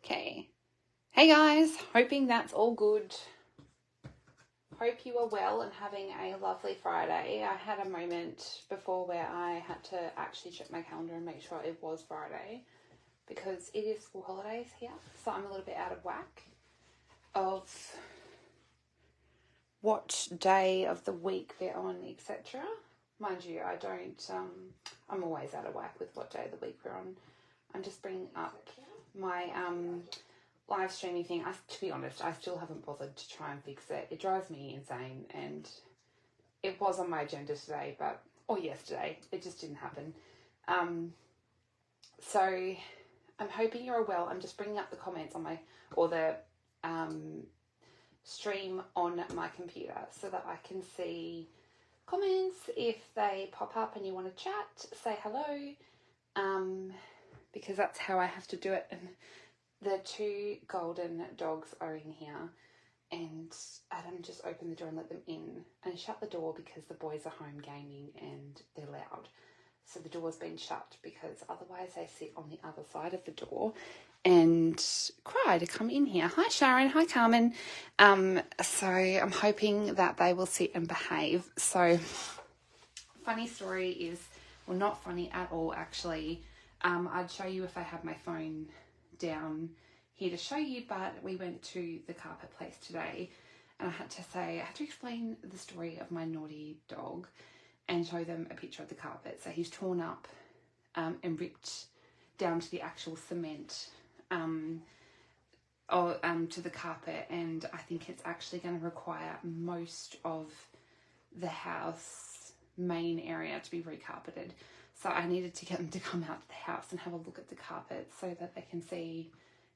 Okay. Hey guys, hoping that's all good. Hope you are well and having a lovely Friday. I had a moment before where I had to actually check my calendar and make sure it was Friday because it is school holidays here, so I'm a little bit out of whack of what day of the week they're on, etc. Mind you, I'm always out of whack with what day of the week we're on. I'm just bringing up my live streaming thing. To be honest, I still haven't bothered to try and fix it. It drives me insane, and it was on my agenda today, or yesterday. It just didn't happen. So I'm hoping you're well. I'm just bringing up the comments on the stream on my computer so that I can see comments. If they pop up and you want to chat, say hello, because that's how I have to do it. And the two golden dogs are in here, and Adam just opened the door and let them in and shut the door because the boys are home gaming and they're loud. So the door's been shut because otherwise they sit on the other side of the door and cry to come in here. Hi Sharon, hi Carmen. So I'm hoping that they will sit and behave. So funny story is, well, not funny at all actually. I'd show you if I had my phone down here to show you, but we went to the carpet place today and I had to explain the story of my naughty dog and show them a picture of the carpet. So he's torn up and ripped down to the actual cement to the carpet, and I think it's actually going to require most of the house main area to be recarpeted. So I needed to get them to come out to the house and have a look at the carpet so that they can see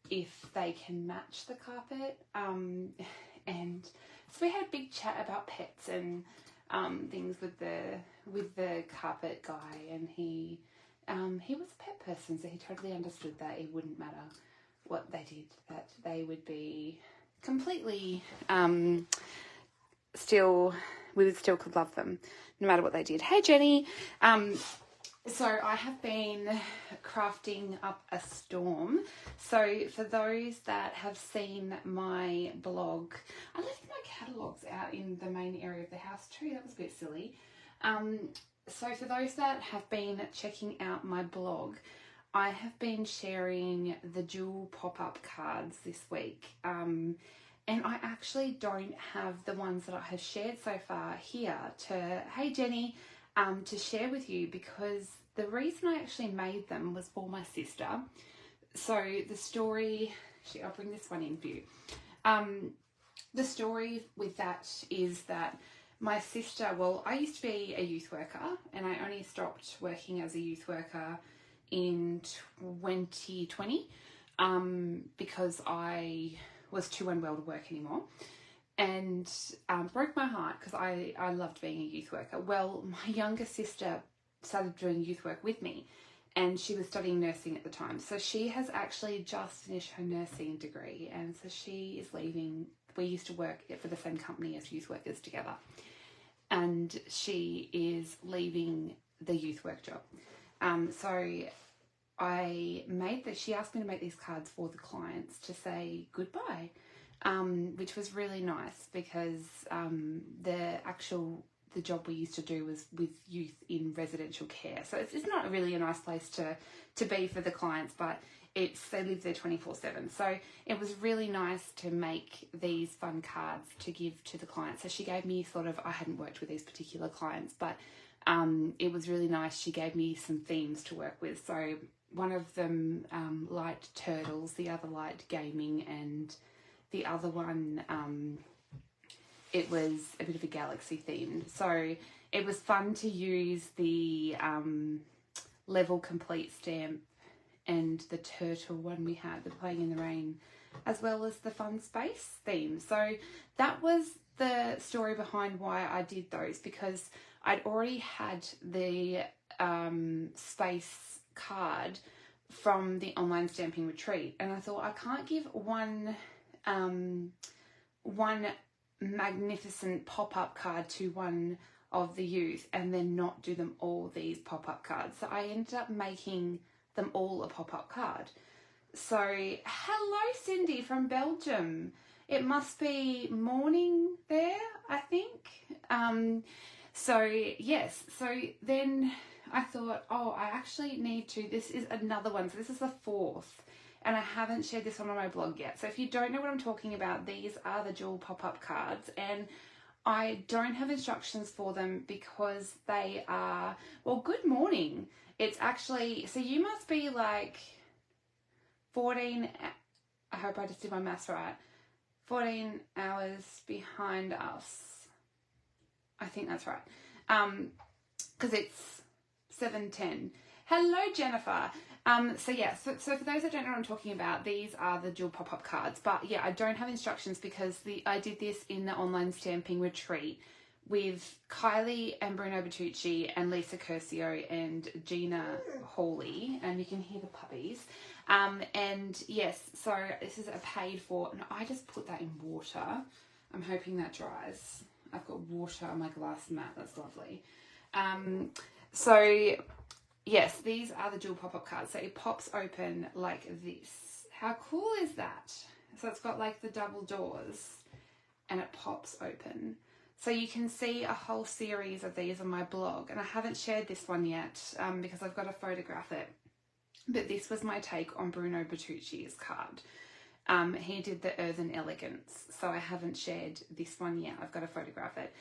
if they can match the carpet. And so we had a big chat about pets and things with the carpet guy, and he was a pet person, so he totally understood that it wouldn't matter what they did, that they would be completely we would still could love them no matter what they did. Hey Jenny. So I have been crafting up a storm. So for those that have seen my blog, I left my catalogues out in the main area of the house too. That was a bit silly. So for those that have been checking out my blog, I have been sharing the dual pop-up cards this week. And I actually don't have the ones that I have shared so far here hey Jenny, to share with you, because the reason I actually made them was for my sister. So the story, I'll bring this one in for you. The story with that is that my sister, I used to be a youth worker, and I only stopped working as a youth worker in 2020 because I was too unwell to work anymore, and broke my heart because I loved being a youth worker. Well, my younger sister started doing youth work with me, and she was studying nursing at the time. So she has actually just finished her nursing degree, and so she is leaving. We used to work for the same company as youth workers together, and she is leaving the youth work job. So she asked me to make these cards for the clients to say goodbye, which was really nice because the job we used to do was with youth in residential care. So it's not really a nice place to be for the clients, but they live there 24/7. So it was really nice to make these fun cards to give to the clients. So she gave me I hadn't worked with these particular clients, but it was really nice. She gave me some themes to work with. So one of them liked turtles, the other liked gaming, and the other one, it was a bit of a galaxy theme. So it was fun to use the level complete stamp and the turtle one we had, the playing in the rain, as well as the fun space theme. So that was the story behind why I did those, because I'd already had the space card from the online stamping retreat, and I thought I can't give one magnificent pop-up card to one of the youth and then not do them all these pop-up cards. So I ended up making them all a pop-up card. So, hello Cindy from Belgium. It must be morning there, I think. So, yes. So then I thought, oh, I actually need to, this is another one. So this is the fourth. And I haven't shared this one on my blog yet. So if you don't know what I'm talking about, these are the jewel pop-up cards. And I don't have instructions for them because they are, well, good morning. It's actually, so you must be like 14, I hope I just did my maths right, 14 hours behind us. I think that's right. Because it's 7:10. Hello, Jennifer. So for those that don't know what I'm talking about, these are the jewel pop-up cards. But yeah, I don't have instructions because I did this in the online stamping retreat with Kylie and Bruno Bertucci and Lisa Curcio and Gina Hawley, and you can hear the puppies. And yes, so this is a paid for, and I just put that in water. I'm hoping that dries. I've got water on my glass mat. That's lovely. So yes, these are the jewel pop-up cards. So it pops open like this. How cool is that? So it's got like the double doors and it pops open. So you can see a whole series of these on my blog. And I haven't shared this one yet because I've got to photograph it. But this was my take on Bruno Bertucci's card. He did the Earthen Elegance. So I haven't shared this one yet. I've got to photograph it.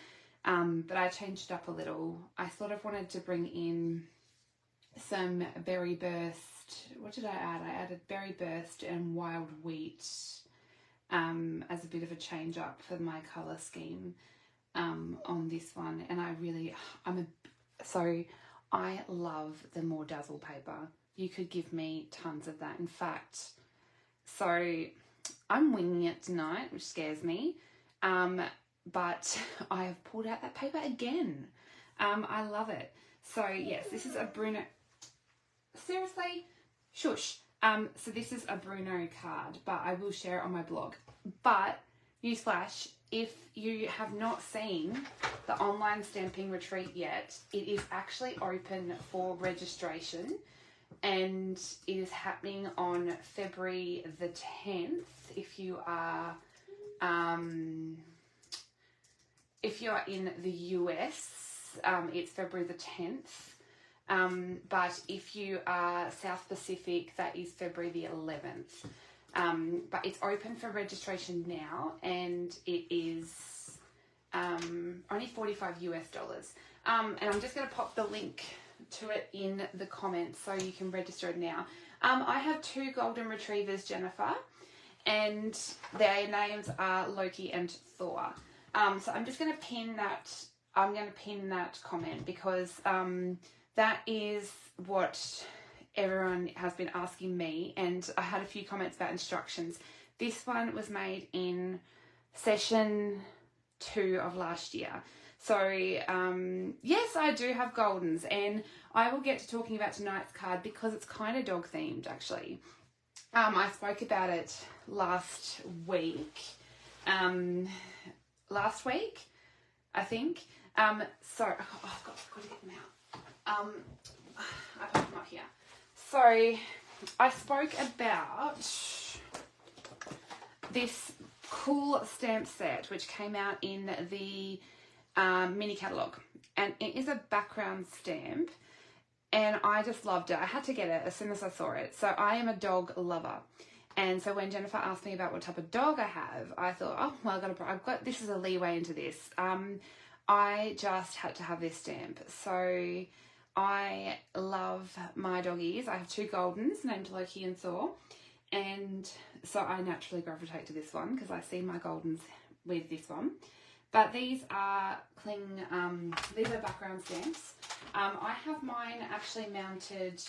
But I changed it up a little. I sort of wanted to bring in some berry burst. What did I add? I added berry burst and wild wheat as a bit of a change up for my colour scheme on this one. And I love the More Dazzle paper. You could give me tons of that. In fact, so I'm winging it tonight, which scares me. But I have pulled out that paper again. I love it. So yes, this is a Bruno. Seriously? Shush. So this is a Bruno card, but I will share it on my blog. But, newsflash, if you have not seen the online stamping retreat yet, it is actually open for registration. And it is happening on February the 10th. If you are in the US, it's February the 10th. But if you are South Pacific, that is February the 11th. But it's open for registration now, and it is only $45 US. And I'm just going to pop the link to it in the comments so you can register it now. I have 2 golden retrievers, Jennifer, and their names are Loki and Thor. So I'm just going to pin that. I'm going to pin that comment because that is what everyone has been asking me, and I had a few comments about instructions. This one was made in session 2 of last year. So, yes, I do have goldens, and I will get to talking about tonight's card because it's kind of dog themed, actually. I spoke about it last week, I think. So, oh God, I've got to get them out. I put them up here. So, I spoke about this cool stamp set which came out in the mini catalogue, and it is a background stamp, and I just loved it. I had to get it as soon as I saw it. So I am a dog lover, and so when Jennifer asked me about what type of dog I have, I thought, oh well, I've got this is a leeway into this. I just had to have this stamp. So I love my doggies. I have 2 goldens named Loki and Thor, and so I naturally gravitate to this one because I see my goldens with this one. But these are these are background stamps. I have mine actually mounted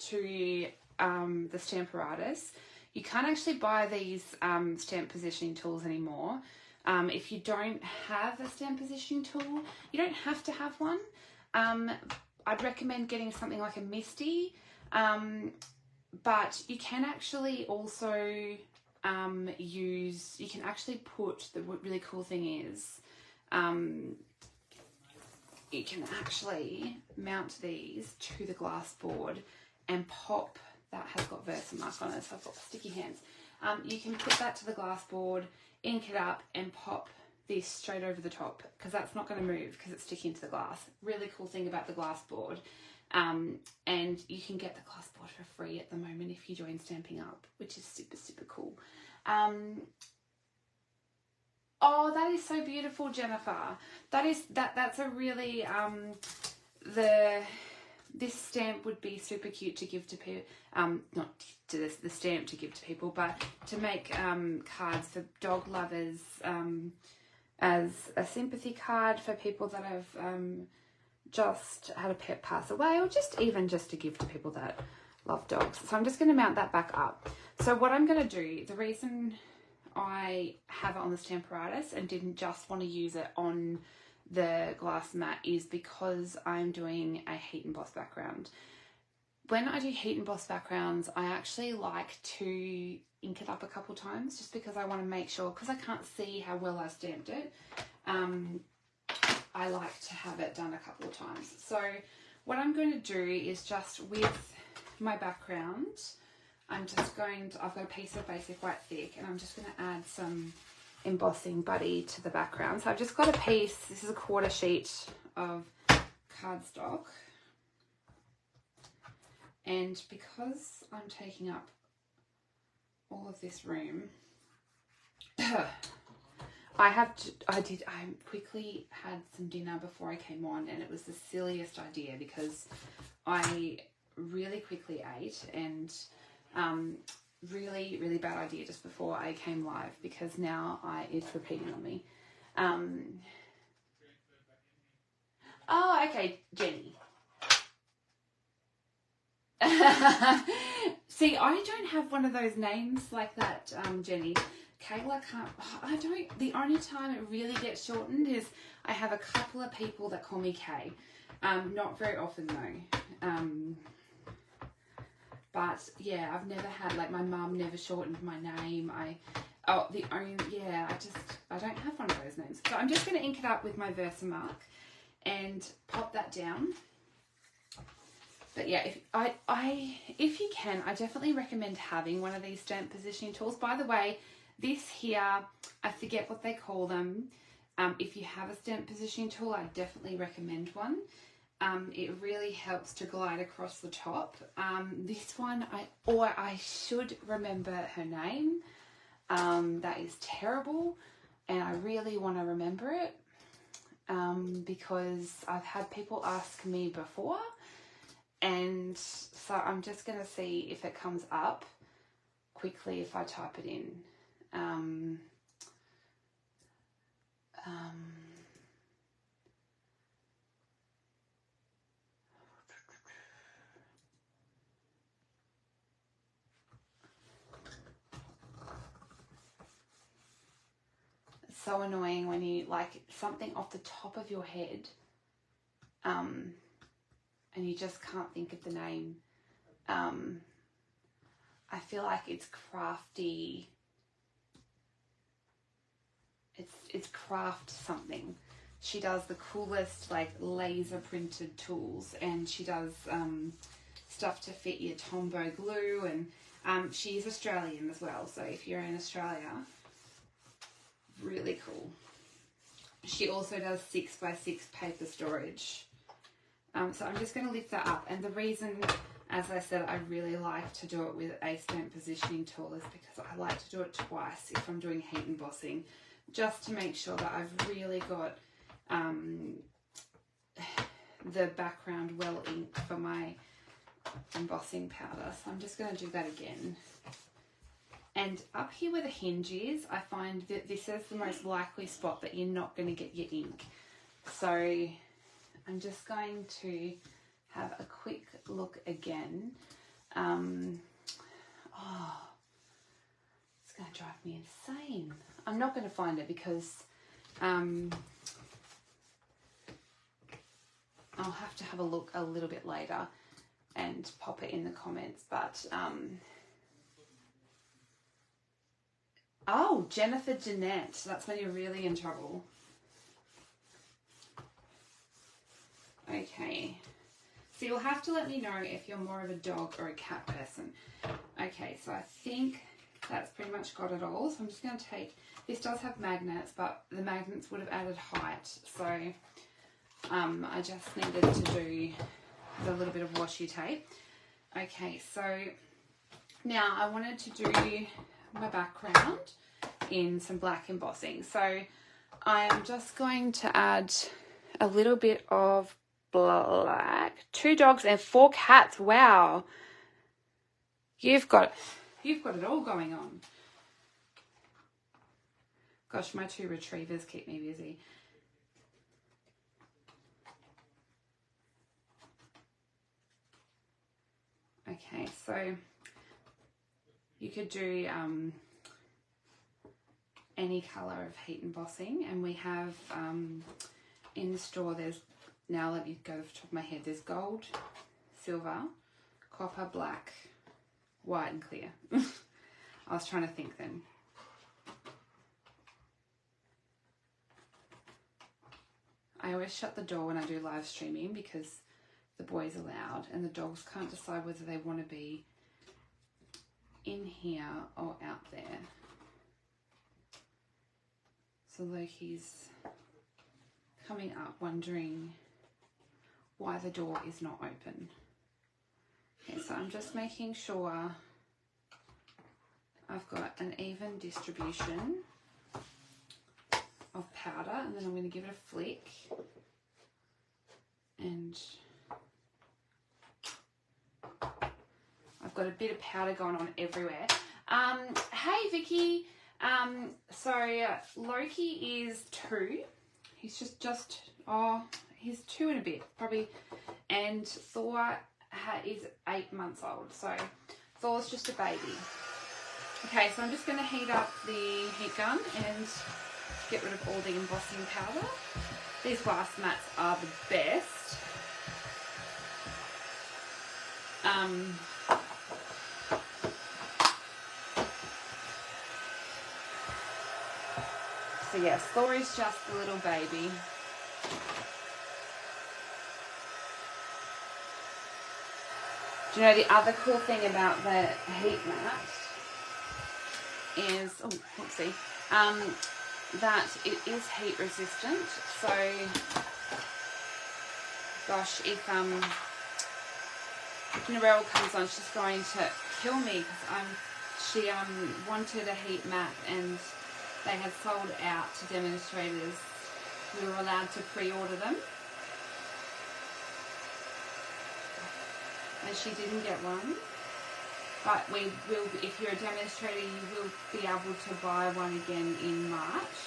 to the Stamparatus. You can't actually buy these stamp positioning tools anymore. If you don't have a stamp positioning tool, you don't have to have one. I'd recommend getting something like a Misty, but you can actually also you can actually put, the really cool thing is, you can actually mount these to the glass board and pop that has got Versamark on it, so I've got sticky hands. You can put that to the glass board, ink it up, and pop this straight over the top, because that's not going to move because it's sticking to the glass. Really cool thing about the glass board. And you can get the glass board for free at the moment if you join Stamping Up, which is super, super cool. Oh, that is so beautiful, Jennifer. That's a really this stamp would be super cute to give to people. Not to the stamp to give to people, but to make cards for dog lovers, as a sympathy card for people that have just had a pet pass away, or just to give to people that love dogs. So I'm just going to mount that back up. So what I'm going to do, the reason I have it on the Stamparatus and didn't just want to use it on the glass mat is because I'm doing a heat emboss background. When I do heat emboss backgrounds, I actually like to ink it up a couple times, just because I want to make sure, because I can't see how well I stamped it, I like to have it done a couple of times. So what I'm going to do is, just with my background, I've got a piece of basic white thick, and I'm just going to add some embossing buddy to the background. So I've just got a piece, this is a 1/4 sheet of cardstock, and because I'm taking up all of this room, I quickly had some dinner before I came on, and it was the silliest idea because I really quickly ate, and really, really bad idea just before I came live, because now it's repeating on me. Oh, okay, Jenny. See, I don't have one of those names like that, Jenny. Kayla can't, the only time it really gets shortened is I have a couple of people that call me Kay. Not very often though. But yeah, I've never had, like, my mum never shortened my name. I don't have one of those names. So I'm just going to ink it up with my Versamark and pop that down. But yeah, if you can, I definitely recommend having one of these stamp positioning tools. By the way, this here, I forget what they call them. If you have a stamp positioning tool, I definitely recommend one. It really helps to glide across the top. This one, I should remember her name. That is terrible, and I really want to remember it, because I've had people ask me before, and so I'm just going to see if it comes up quickly if I type it in. It's so annoying when you, like, something off the top of your head, and you just can't think of the name. I feel like it's crafty. It's craft something. She does the coolest, like, laser printed tools, and she does stuff to fit your Tombow glue, and she's Australian as well, so if you're in Australia, really cool. She also does 6x6 paper storage. So I'm just going to lift that up, and the reason, as I said, I really like to do it with a stamp positioning tool is because I like to do it twice if I'm doing heat embossing, just to make sure that I've really got the background well inked for my embossing powder. So I'm just going to do that again. And up here where the hinge is, I find that this is the most likely spot that you're not going to get your ink. So I'm just going to have a quick look again. It's going to drive me insane. I'm not going to find it because I'll have to have a look a little bit later and pop it in the comments. But oh, Jennifer Jeanette, that's when you're really in trouble. Okay, So you'll have to let me know if you're more of a dog or a cat person. Okay, so I think that's pretty much got it all. So I'm just going to take, this does have magnets, but the magnets would have added height. So I just needed to do a little bit of washi tape. Okay, so now I wanted to do my background in some black embossing. So I am just going to add a little bit of black. 2 dogs and 4 cats. Wow. You've got it all going on. Gosh, my 2 retrievers keep me busy. Okay, so you could do any colour of heat embossing, and we have in the store, there's, now let me go to the top of my head, there's gold, silver, copper, black, white and clear. I was trying to think then. I always shut the door when I do live streaming because the boys are loud and the dogs can't decide whether they want to be in here or out there. So Loki's coming up wondering why the door is not open. Okay, so I'm just making sure I've got an even distribution of powder, and then I'm going to give it a flick, and I've got a bit of powder going on everywhere. Hey Vicky, so Loki is 2. He's just he's 2 and a bit probably, and Thor is 8 months old, so Thor's just a baby. Okay, so I'm just going to heat up the heat gun and get rid of all the embossing powder. These glass mats are the best. So yes, Thor is just a little baby. Do you know the other cool thing about the heat mat is, oh, whoopsie, that it is heat resistant. So, gosh, if Narelle comes on, she's going to kill me because she wanted a heat mat and they had sold out to demonstrators. We were allowed to pre-order them, and she didn't get one. But we will, if you're a demonstrator, you will be able to buy one again in March.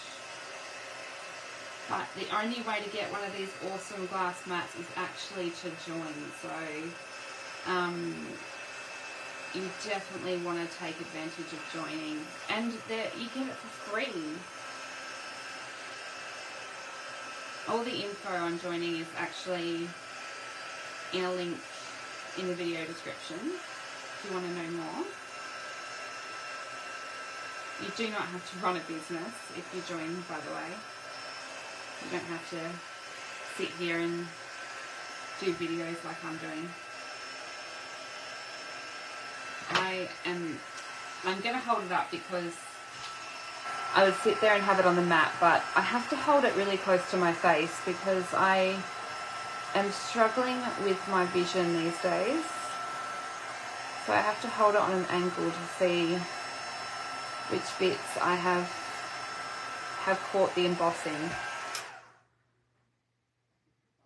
But the only way to get one of these awesome glass mats is actually to join. So you definitely want to take advantage of joining. And you get it for free. All the info on joining is actually in a link in the video description. If you want to know more. You do not have to run a business if you join, by the way. You don't have to sit here and do videos like I'm doing. I'm going to hold it up because I would sit there and have it on the mat, but I have to hold it really close to my face because I am struggling with my vision these days. So I have to hold it on an angle to see which bits I have caught the embossing.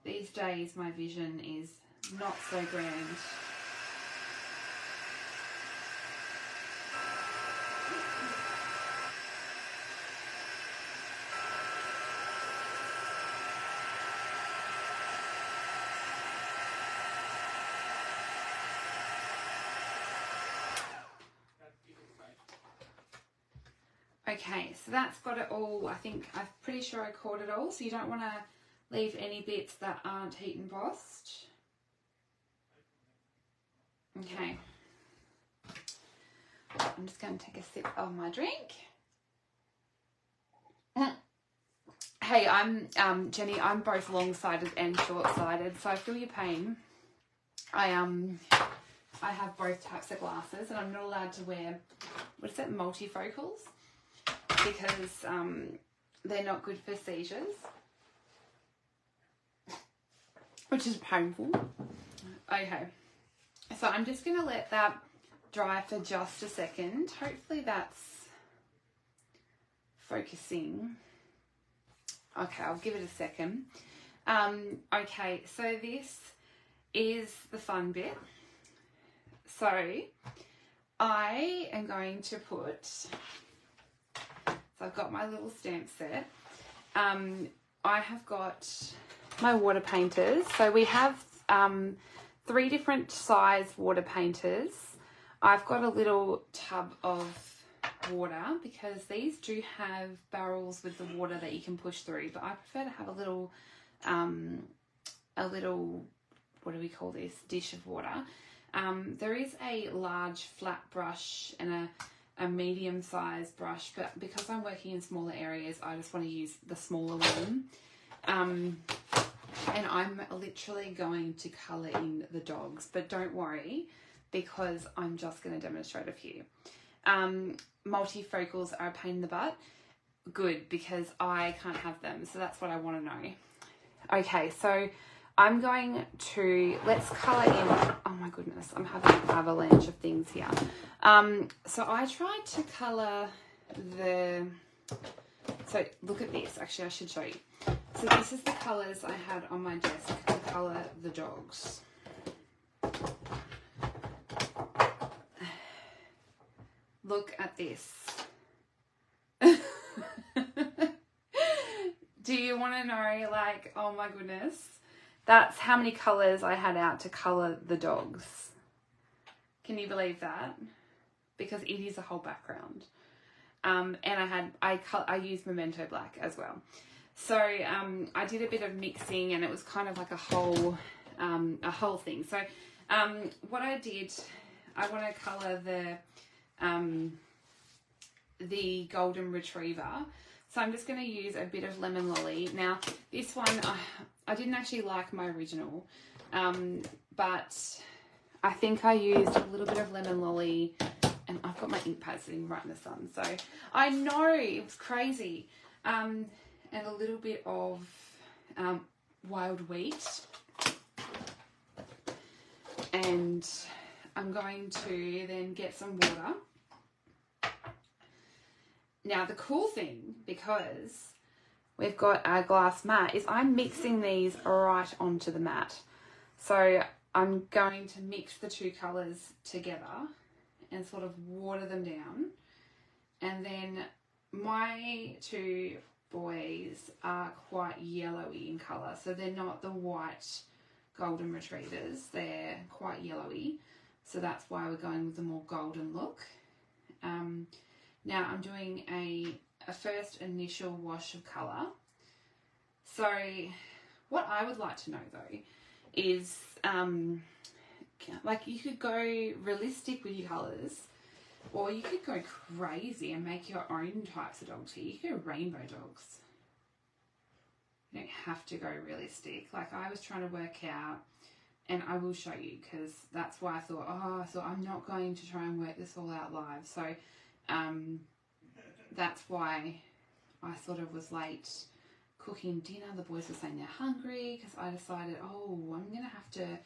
These days my vision is not so grand. Okay, so that's got it all. I think I'm pretty sure I caught it all, so you don't want to leave any bits that aren't heat embossed. Okay, I'm just going to take a sip of my drink. Hey, I'm Jenny. I'm both long-sighted and short-sighted, so I feel your pain. I have both types of glasses, and I'm not allowed to wear, what is it, multifocals, because they're not good for seizures, which is painful. Okay, so I'm just going to let that dry for just a second. Hopefully that's focusing. Okay, I'll give it a second. Okay, so this is the fun bit. So I am going to put, so I've got my little stamp set. I have got my water painters. So we have 3 different size water painters. I've got a little tub of water because these do have barrels with the water that you can push through, but I prefer to have a little, what do we call this, dish of water. There is a large flat brush and a medium sized brush, but because I'm working in smaller areas, I just want to use the smaller one. And I'm literally going to colour in the dogs, but don't worry, because I'm just going to demonstrate a few. Multifocals are a pain in the butt. Good, because I can't have them, so that's what I want to know. Okay, so I'm going to, let's colour in, oh my goodness, I'm having an avalanche of things here. So I tried to colour so look at this, actually I should show you. So this is the colours I had on my desk to colour the dogs. Look at this. Do you want to know, like, oh my goodness, that's how many colours I had out to colour the dogs. Can you believe that? Because it is a whole background. And I used Memento Black as well. So I did a bit of mixing, and it was kind of like a whole thing. So what I did, I want to colour the Golden Retriever. So I'm just going to use a bit of Lemon Lolly. Now this one, I didn't actually like my original, but I think I used a little bit of Lemon Lolly, and I've got my ink pad sitting right in the sun, so I know, it was crazy. And a little bit of wild wheat. And I'm going to then get some water. Now the cool thing, because we've got our glass mat, is I'm mixing these right onto the mat. So I'm going to mix the 2 colours together and sort of water them down. And then my 2 boys are quite yellowy in colour, so they're not the white Golden Retrievers, they're quite yellowy, so that's why we're going with the more golden look. Now I'm doing a first initial wash of colour. So what I would like to know though is, like, you could go realistic with your colours, or you could go crazy and make your own types of dogs here. You could go rainbow dogs. You don't have to go realistic. Like, I was trying to work out, and I will show you, because that's why I thought, I'm not going to try and work this all out live. So that's why I sort of was late cooking dinner. The boys were saying they're hungry, because I decided, I'm going to have to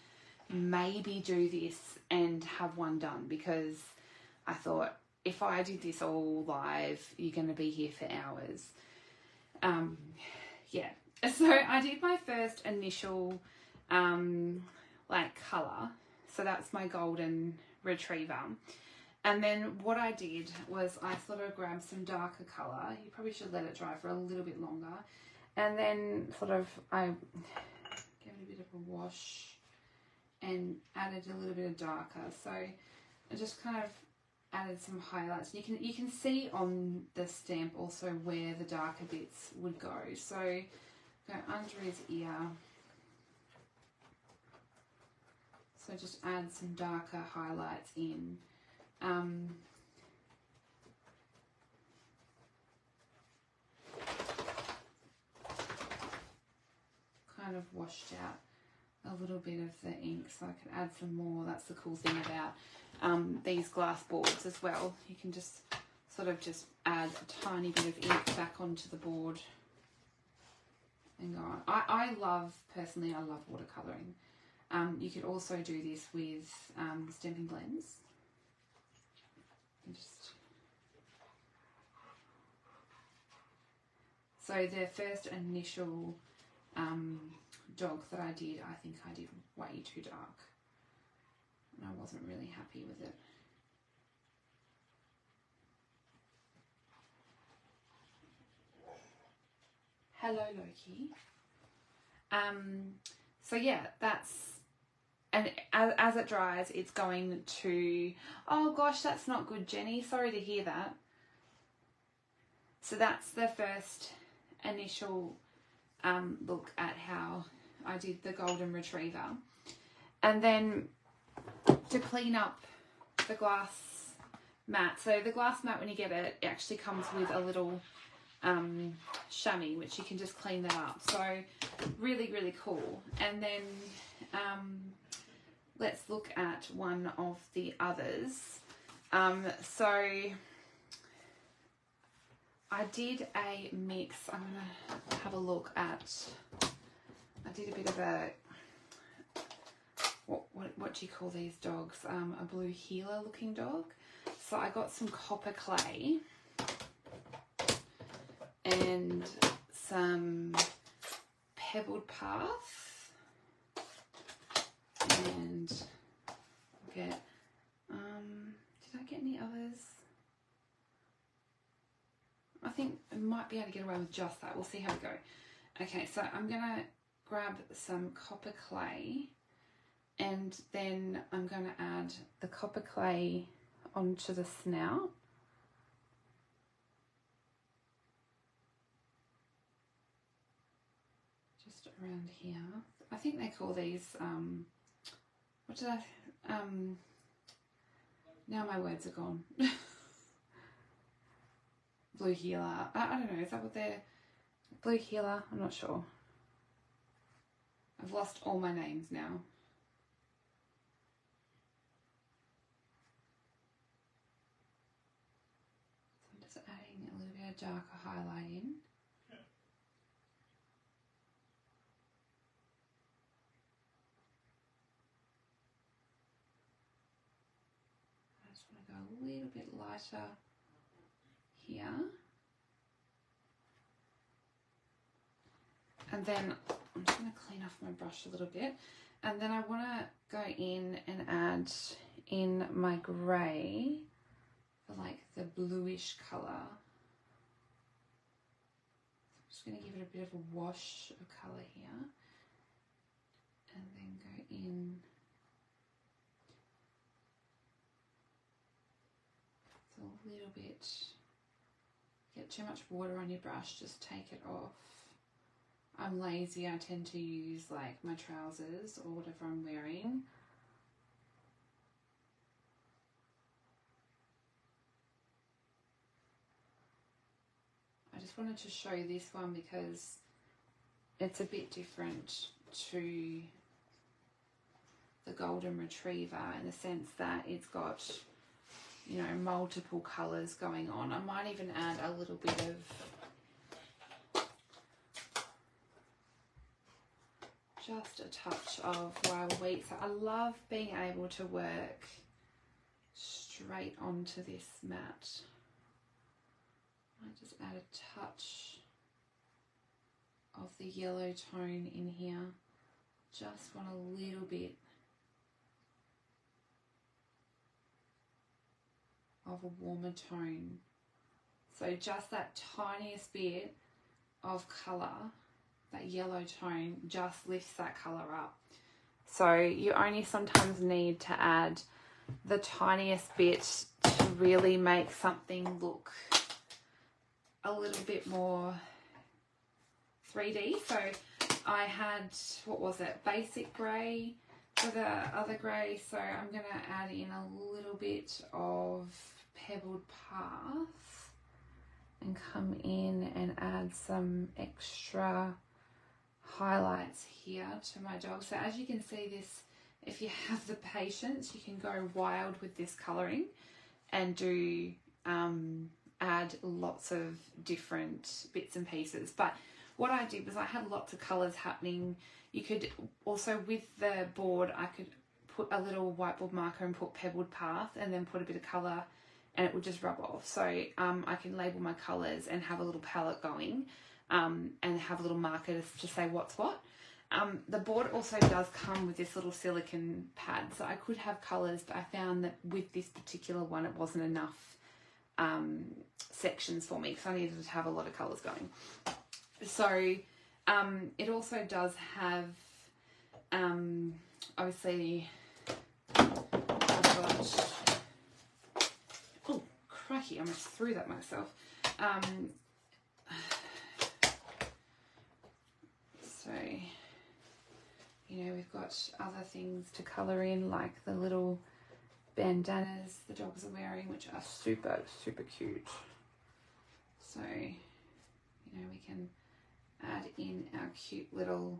maybe do this and have one done, because I thought, if I did this all live, you're going to be here for hours. Yeah. So I did my first initial, colour. So that's my Golden Retriever. And then what I did was I sort of grabbed some darker colour. You probably should let it dry for a little bit longer. And then I gave it a bit of a wash and added a little bit of darker. So I just kind of added some highlights. You can see on the stamp also where the darker bits would go. So go under his ear. So just add some darker highlights in. Kind of washed out a little bit of the ink so I can add some more. That's the cool thing about these glass boards as well. You can just sort of just add a tiny bit of ink back onto the board and go on. I love, personally, I love watercolouring. You could also do this with Stampin' blends. So the first initial dog that I did, I think I did way too dark. And I wasn't really happy with it. Hello, Loki. So yeah, that's, and as it dries, it's going to, oh gosh, that's not good, Jenny. Sorry to hear that. So that's the first initial look at how I did the golden retriever. And then to clean up the glass mat. So the glass mat, when you get it, it actually comes with a little chamois, which you can just clean that up. So really, really cool. And then let's look at one of the others. So I did a mix. I'm gonna have a look at, I did a bit of a, what do you call these dogs? A blue heeler looking dog. So I got some copper clay and some pebbled path, and get, did I get any others? I think I might be able to get away with just that. We'll see how we go. Okay, so I'm gonna grab some copper clay, and then I'm gonna add the copper clay onto the snout. Just around here. I think they call these, what did I, now my words are gone. Blue heeler. I don't know, is that what they're, blue heeler? I'm not sure. I've lost all my names now. So I'm just adding a little bit of darker highlight in. I just want to go a little bit lighter here. And then I'm just going to clean off my brush a little bit. And then I want to go in and add in my grey for like the bluish colour. I'm just going to give it a bit of a wash of colour here. And then go in. It's a little bit, get too much water on your brush, just take it off. I'm lazy, I tend to use like my trousers or whatever I'm wearing. I just wanted to show this one because it's a bit different to the golden retriever in the sense that it's got, you know, multiple colours going on. I might even add a little bit of just a touch of wild wheat. So I love being able to work straight onto this mat. I just add a touch of the yellow tone in here. Just want a little bit of a warmer tone. So just that tiniest bit of colour, that yellow tone just lifts that colour up. So you only sometimes need to add the tiniest bit to really make something look a little bit more 3D. So I had, what was it, basic grey for the other grey. So I'm going to add in a little bit of pebbled path and come in and add some extra highlights here to my dog. So as you can see, this, if you have the patience, you can go wild with this colouring and do add lots of different bits and pieces. But what I did was I had lots of colours happening. You could also, with the board, I could put a little whiteboard marker and put pebbled path and then put a bit of colour and it would just rub off. So I can label my colours and have a little palette going and have a little marker to say what's what. The board also does come with this little silicone pad, so I could have colours, but I found that with this particular one it wasn't enough sections for me because I needed to have a lot of colours going. So it also does have obviously I've got, oh crikey, I almost threw that myself. So, you know, we've got other things to colour in, like the little bandanas the dogs are wearing, which are super, super cute. So, you know, we can add in our cute little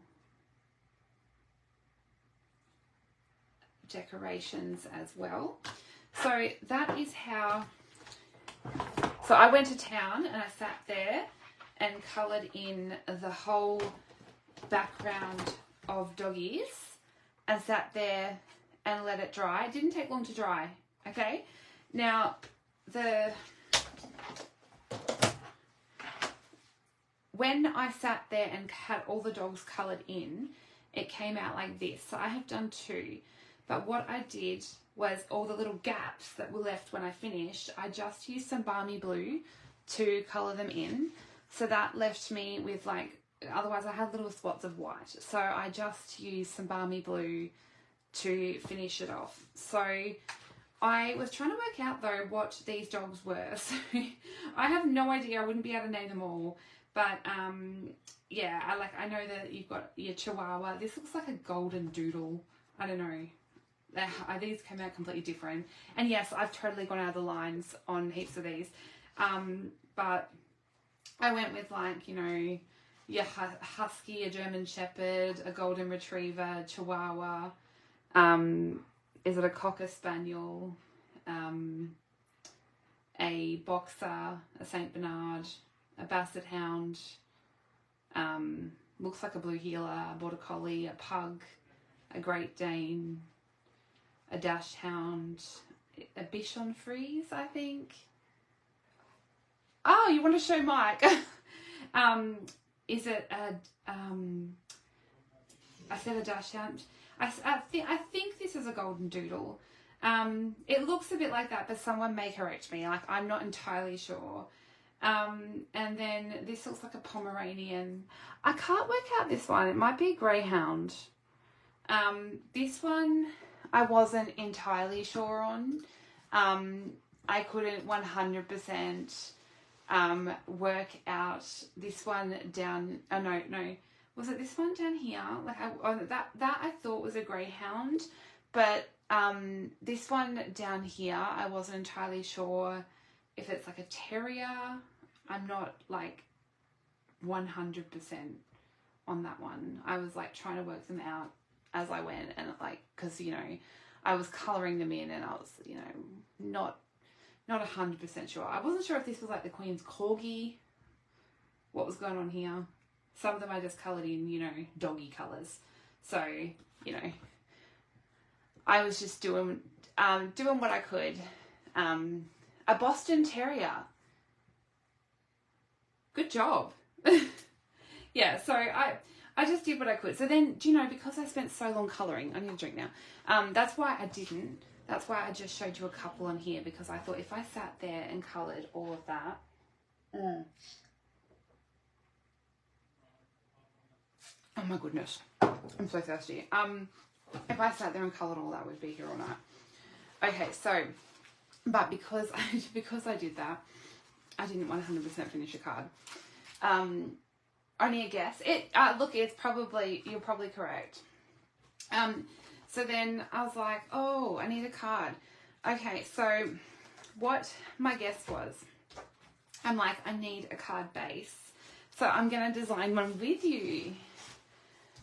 decorations as well. So that is how, so I went to town and I sat there and coloured in the whole background of doggies and sat there and let it dry. It didn't take long to dry, okay? Now, when I sat there and had all the dogs coloured in, it came out like this. So I have done two, but what I did was all the little gaps that were left when I finished, I just used some balmy blue to colour them in. So that left me with like, otherwise I had little spots of white. So I just used some balmy blue to finish it off. So I was trying to work out though what these dogs were. So I have no idea, I wouldn't be able to name them all. But yeah, I know that you've got your Chihuahua. This looks like a golden doodle. I don't know. These came out completely different. And yes, I've totally gone out of the lines on heaps of these. But I went with like, you know, your husky, a German shepherd, a golden retriever, Chihuahua. Is it a cocker spaniel? A boxer, a Saint Bernard, a basset hound. Looks like a blue heeler, a border collie, a pug, a Great Dane, a dash hound, a Bichon Frise, I think. Oh, you want to show Mike? Is it a I said a dash hound. I think this is a golden doodle. It looks a bit like that, but someone may correct me. Like, I'm not entirely sure. And then this looks like a Pomeranian. I can't work out this one. It might be a greyhound. This one I wasn't entirely sure on. I couldn't 100% work out this one down. Oh no, was it this one down here? Like that I thought was a greyhound, but this one down here I wasn't entirely sure if it's like a terrier. I'm not like 100% on that one. I was like trying to work them out as I went, and like, because you know I was colouring them in and I was, you know, not 100% sure. I wasn't sure if this was like the Queen's Corgi, what was going on here. Some of them I just coloured in, you know, doggy colours. So, you know, I was just doing what I could. A Boston Terrier. Good job. Yeah, so I just did what I could. So then, do you know, because I spent so long colouring, I need a drink now. That's why I didn't. That's why I just showed you a couple on here, because I thought if I sat there and coloured all of that. Oh my goodness. I'm so thirsty. If I sat there and coloured all that, we'd be here all night. Okay, so, but because I did that, I didn't 100% finish a card. Only a guess. Look, it's probably, you're probably correct. So then I was like, oh, I need a card. Okay, so what my guess was, I'm like, I need a card base. So I'm going to design one with you.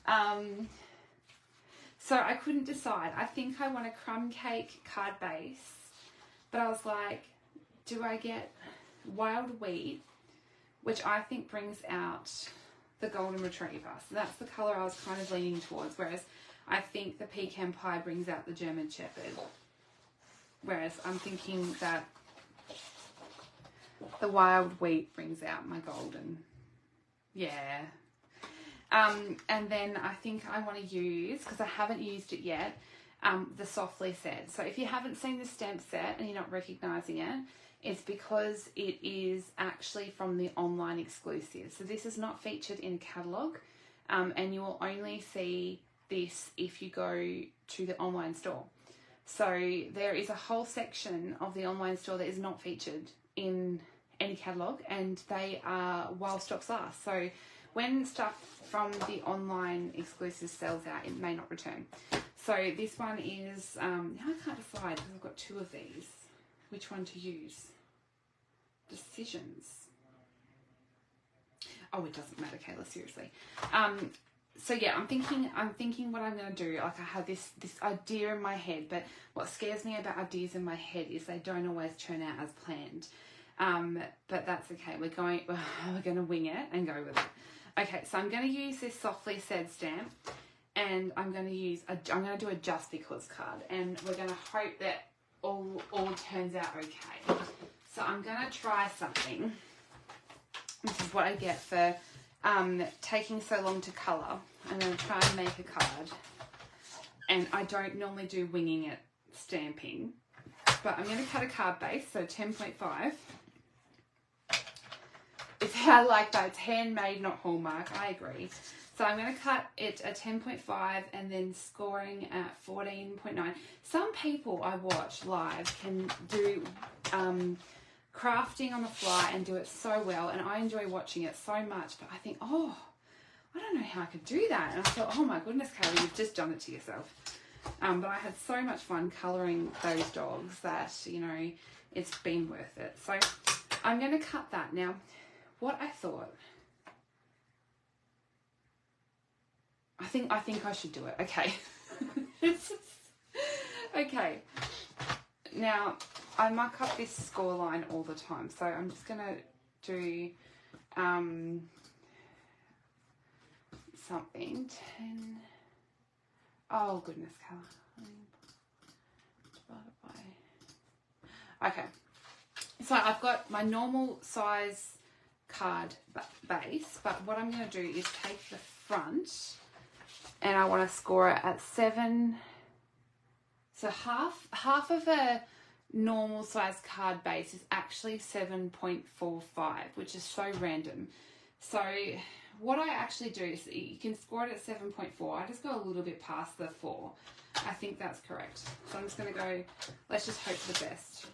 So I couldn't decide. I think I want a crumb cake card base, but I was like, do I get wild wheat, which I think brings out the golden retriever. So that's the colour I was kind of leaning towards, whereas I think the pecan pie brings out the German shepherd. Whereas I'm thinking that the wild wheat brings out my golden. Yeah. And then I think I want to use, because I haven't used it yet, the Softly set. So if you haven't seen the stamp set and you're not recognising it, it's because it is actually from the online exclusive. So this is not featured in a catalogue, and you will only see this if you go to the online store. So there is a whole section of the online store that is not featured in any catalogue, and they are while stocks last. So when stuff from the online exclusive sells out, it may not return. So this one is, I can't decide because I've got two of these. Which one to use? Decisions. Oh, it doesn't matter, Kayla, seriously. So yeah, I'm thinking what I'm going to do. Like, I have this idea in my head, but what scares me about ideas in my head is they don't always turn out as planned. But that's okay. We're going to wing it and go with it. Okay, so I'm going to use this Softly Said stamp, and I'm going to do a Just Because card, and we're going to hope that all turns out okay. So I'm going to try something. This is what I get for taking so long to colour. I'm going to try and make a card, and I don't normally do winging it stamping, but I'm going to cut a card base, so 10.5. It's how I like that. It's handmade, not Hallmark. I agree. So I'm going to cut it at 10.5 and then scoring at 14.9. Some people I watch live can do crafting on the fly and do it so well, and I enjoy watching it so much, but I think, oh, I don't know how I could do that. And I thought, oh my goodness, Kayla, you've just done it to yourself. But I had so much fun colouring those dogs that, you know, it's been worth it. So I'm going to cut that. Now, what I thought, I think I should do it. Okay. Okay. Now, I muck up this score line all the time, so I'm just going to do something. 10. Oh, goodness, Kayla. Divided by. Okay. So I've got my normal size card base, but what I'm going to do is take the front and I want to score it at 7. So half of a normal size card base is actually 7.45, which is so random. So what I actually do is, you can score it at 7.4. I just go a little bit past the 4. I think that's correct. So I'm just going to go, let's just hope for the best.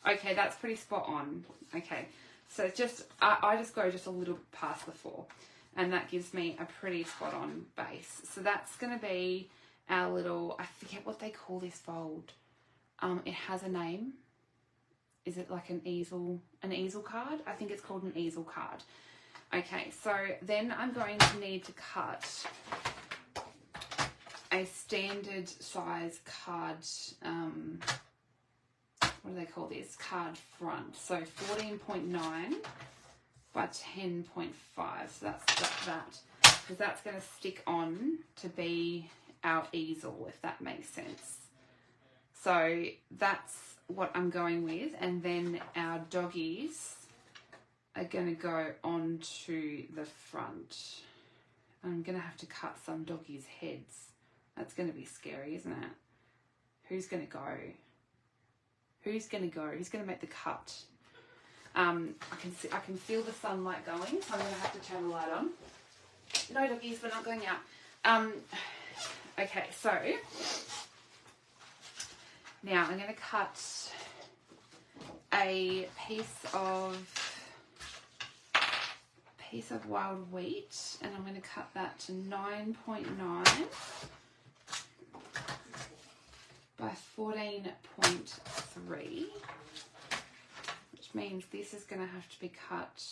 Okay, that's pretty spot on. Okay, so just I just go just a little past the 4, and that gives me a pretty spot on base. So that's going to be our little, I forget what they call this fold. It has a name. Is it like an easel card? I think it's called an easel card. Okay, so then I'm going to need to cut a standard size card, what do they call this? Card front. So 14.9 by 10.5. So that's that. Because that's going to stick on to be our easel, if that makes sense. So that's what I'm going with. And then our doggies are going to go onto the front. I'm going to have to cut some doggies' heads. That's going to be scary, isn't it? Who's going to go? Who's going to go? Who's going to make the cut? I can feel the sunlight going, so I'm going to have to turn the light on. No, doggies, we're not going out. Okay, so now I'm going to cut a piece of wild wheat, and I'm going to cut that to 9.9 by 14.3, which means this is going to have to be cut.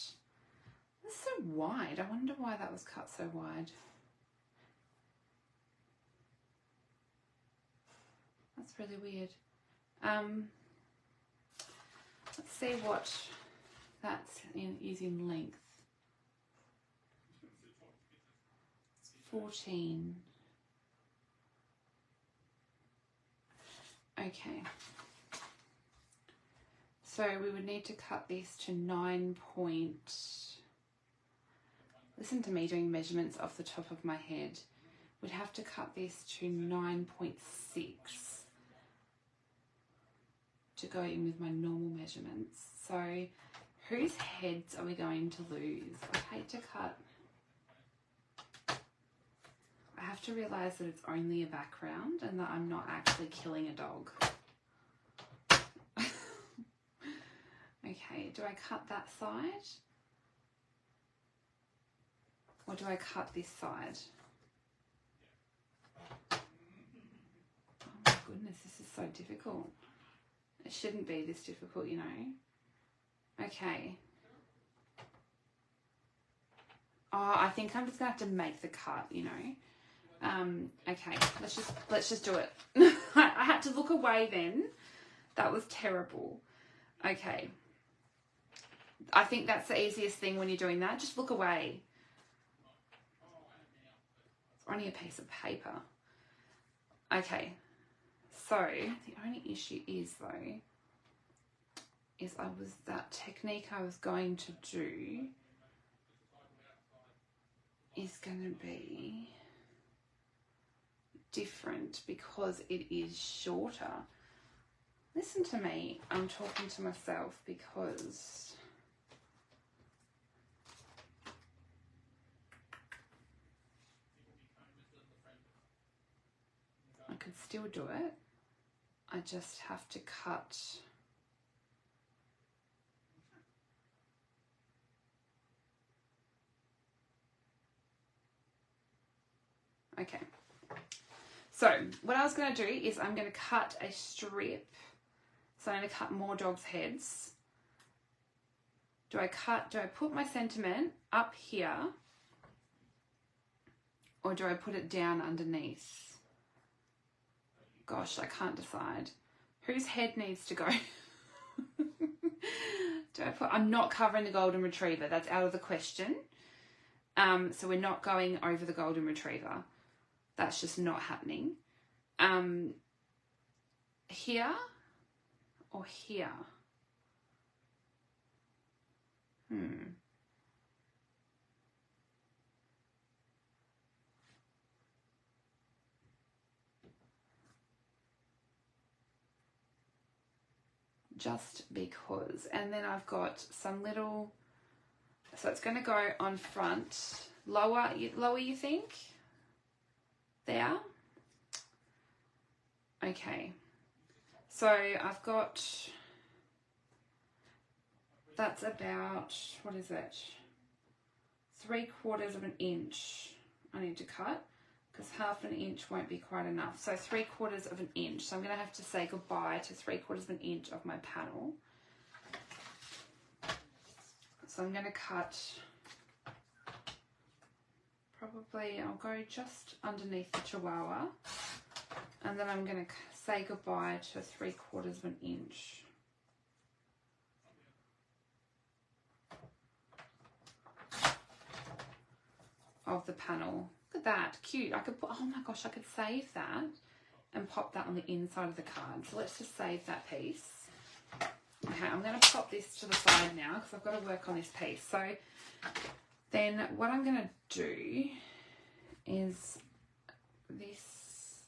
That's so wide. I wonder why that was cut so wide. That's really weird. Let's see what that's is in length. 14. Okay. So we would need to cut this to 9 point. Listen to me doing measurements off the top of my head. We'd have to cut this to 9.6 to go in with my normal measurements. So whose heads are we going to lose? I hate to cut. I have to realise that it's only a background and that I'm not actually killing a dog. Okay, do I cut that side? Or do I cut this side? Oh my goodness, this is so difficult. It shouldn't be this difficult, you know. Okay. Oh, I think I'm just gonna have to make the cut, you know. Okay, let's just do it. I had to look away then. That was terrible. Okay. I think that's the easiest thing when you're doing that. Just look away. It's only a piece of paper. Okay. So the only issue is though, that technique I was going to do is going to be different because it is shorter. Listen to me, I'm talking to myself because I could still do it. I just have to cut okay. So what I was going to do is I'm going to cut a strip. So I'm going to cut more dogs' heads. Do I put my sentiment up here or do I put it down underneath? Gosh, I can't decide. Whose head needs to go? I'm not covering the golden retriever. That's out of the question. So we're not going over the golden retriever. That's just not happening. Here or here? Just because. And then I've got some little, so it's going to go on front. Lower you think? There. Okay. So I've got, that's about, what is it? 3/4 of an inch I need to cut because 1/2 inch won't be quite enough. So 3/4 of an inch. So I'm going to have to say goodbye to 3/4 of an inch of my panel. So I'm going to cut, probably I'll go just underneath the Chihuahua and then I'm going to say goodbye to 3/4 of an inch. Of the panel. Look at that, cute. I could put, oh my gosh, I could save that and pop that on the inside of the card. So let's just save that piece. Okay, I'm going to pop this to the side now because I've got to work on this piece. So then what I'm going to do is this.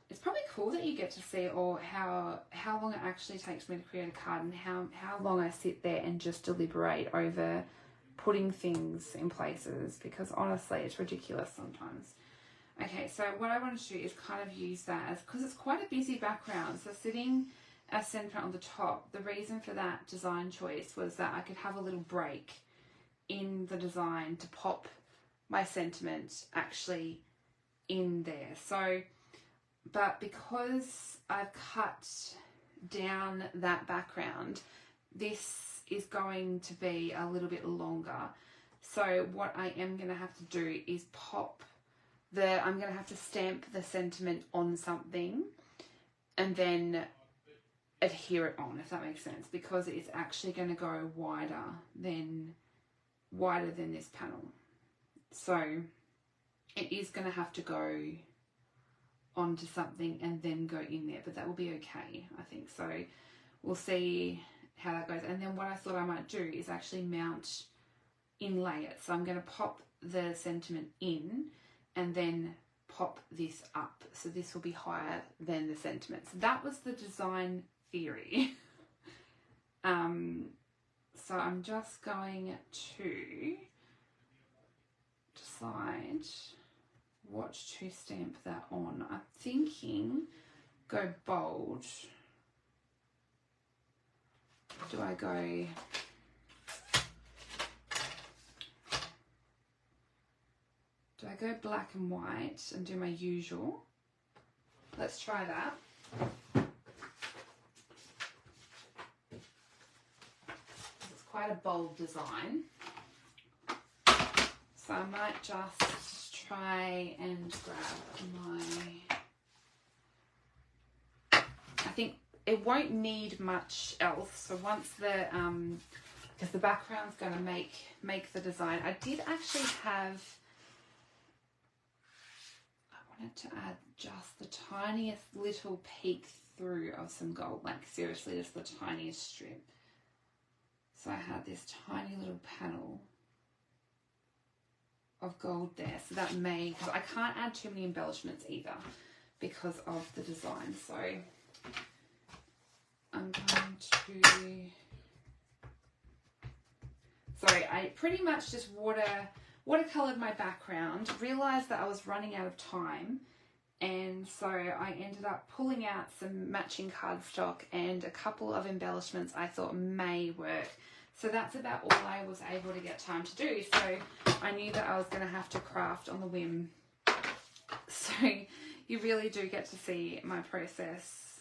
It's probably cool that you get to see or how long it actually takes me to create a card and how long I sit there and just deliberate over putting things in places, because honestly it's ridiculous sometimes. Okay, so what I want to do is kind of use that as, because it's quite a busy background, so sitting as centre on the top, the reason for that design choice was that I could have a little break in the design to pop my sentiment actually in there. So, but because I've cut down that background, this is going to be a little bit longer. So what I am going to have to do is I'm going to have to stamp the sentiment on something and then adhere it on, if that makes sense, because it's actually going to go wider than this panel. So it is going to have to go onto something and then go in there, but that will be okay, I think. So we'll see how that goes. And then what I thought I might do is actually inlay it. So I'm going to pop the sentiment in and then pop this up. So this will be higher than the sentiment. So that was the design theory. So I'm just going to decide what to stamp that on. I'm thinking go bold. Do I go black and white and do my usual? Let's try that. It's quite a bold design. So I might just try and grab my... I think it won't need much else. So once the... because the background's going to make the design. I did actually have... I wanted to add just the tiniest little peek through of some gold. Like seriously, just the tiniest strip. So I had this tiny little panel of gold there, so that may, because I can't add too many embellishments either because of the design. So I'm going to, sorry, I pretty much just watercolored my background, realized that I was running out of time, and so I ended up pulling out some matching cardstock and a couple of embellishments I thought may work. So that's about all I was able to get time to do. So I knew that I was going to have to craft on the whim. So you really do get to see my process.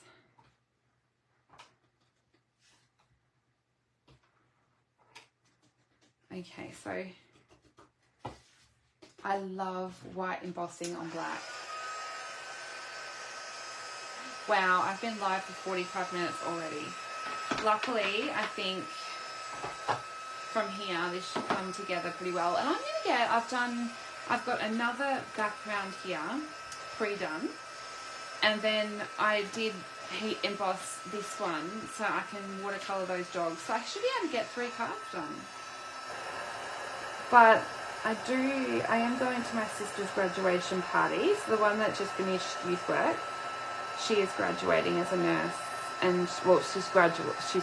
Okay, so I love white embossing on black. Wow, I've been live for 45 minutes already. Luckily, I think from here this should come together pretty well. And I'm going to get, I've got another background here pre-done, and then I did heat emboss this one so I can watercolor those dogs. So I should be able to get 3 cards done. But I am going to my sister's graduation party, so the one that just finished youth work. She is graduating as a nurse, and well, she's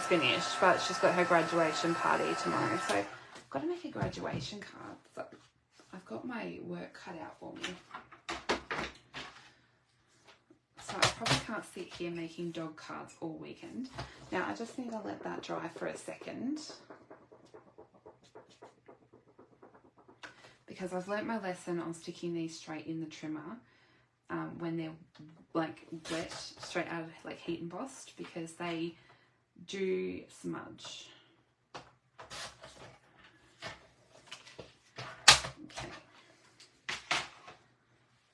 finished, but she's got her graduation party tomorrow. So I've got to make a graduation card. So I've got my work cut out for me. So I probably can't sit here making dog cards all weekend. Now I just need to let that dry for a second, because I've learnt my lesson on sticking these straight in the trimmer when they're like wet, straight out of like heat embossed, because they do smudge. Okay.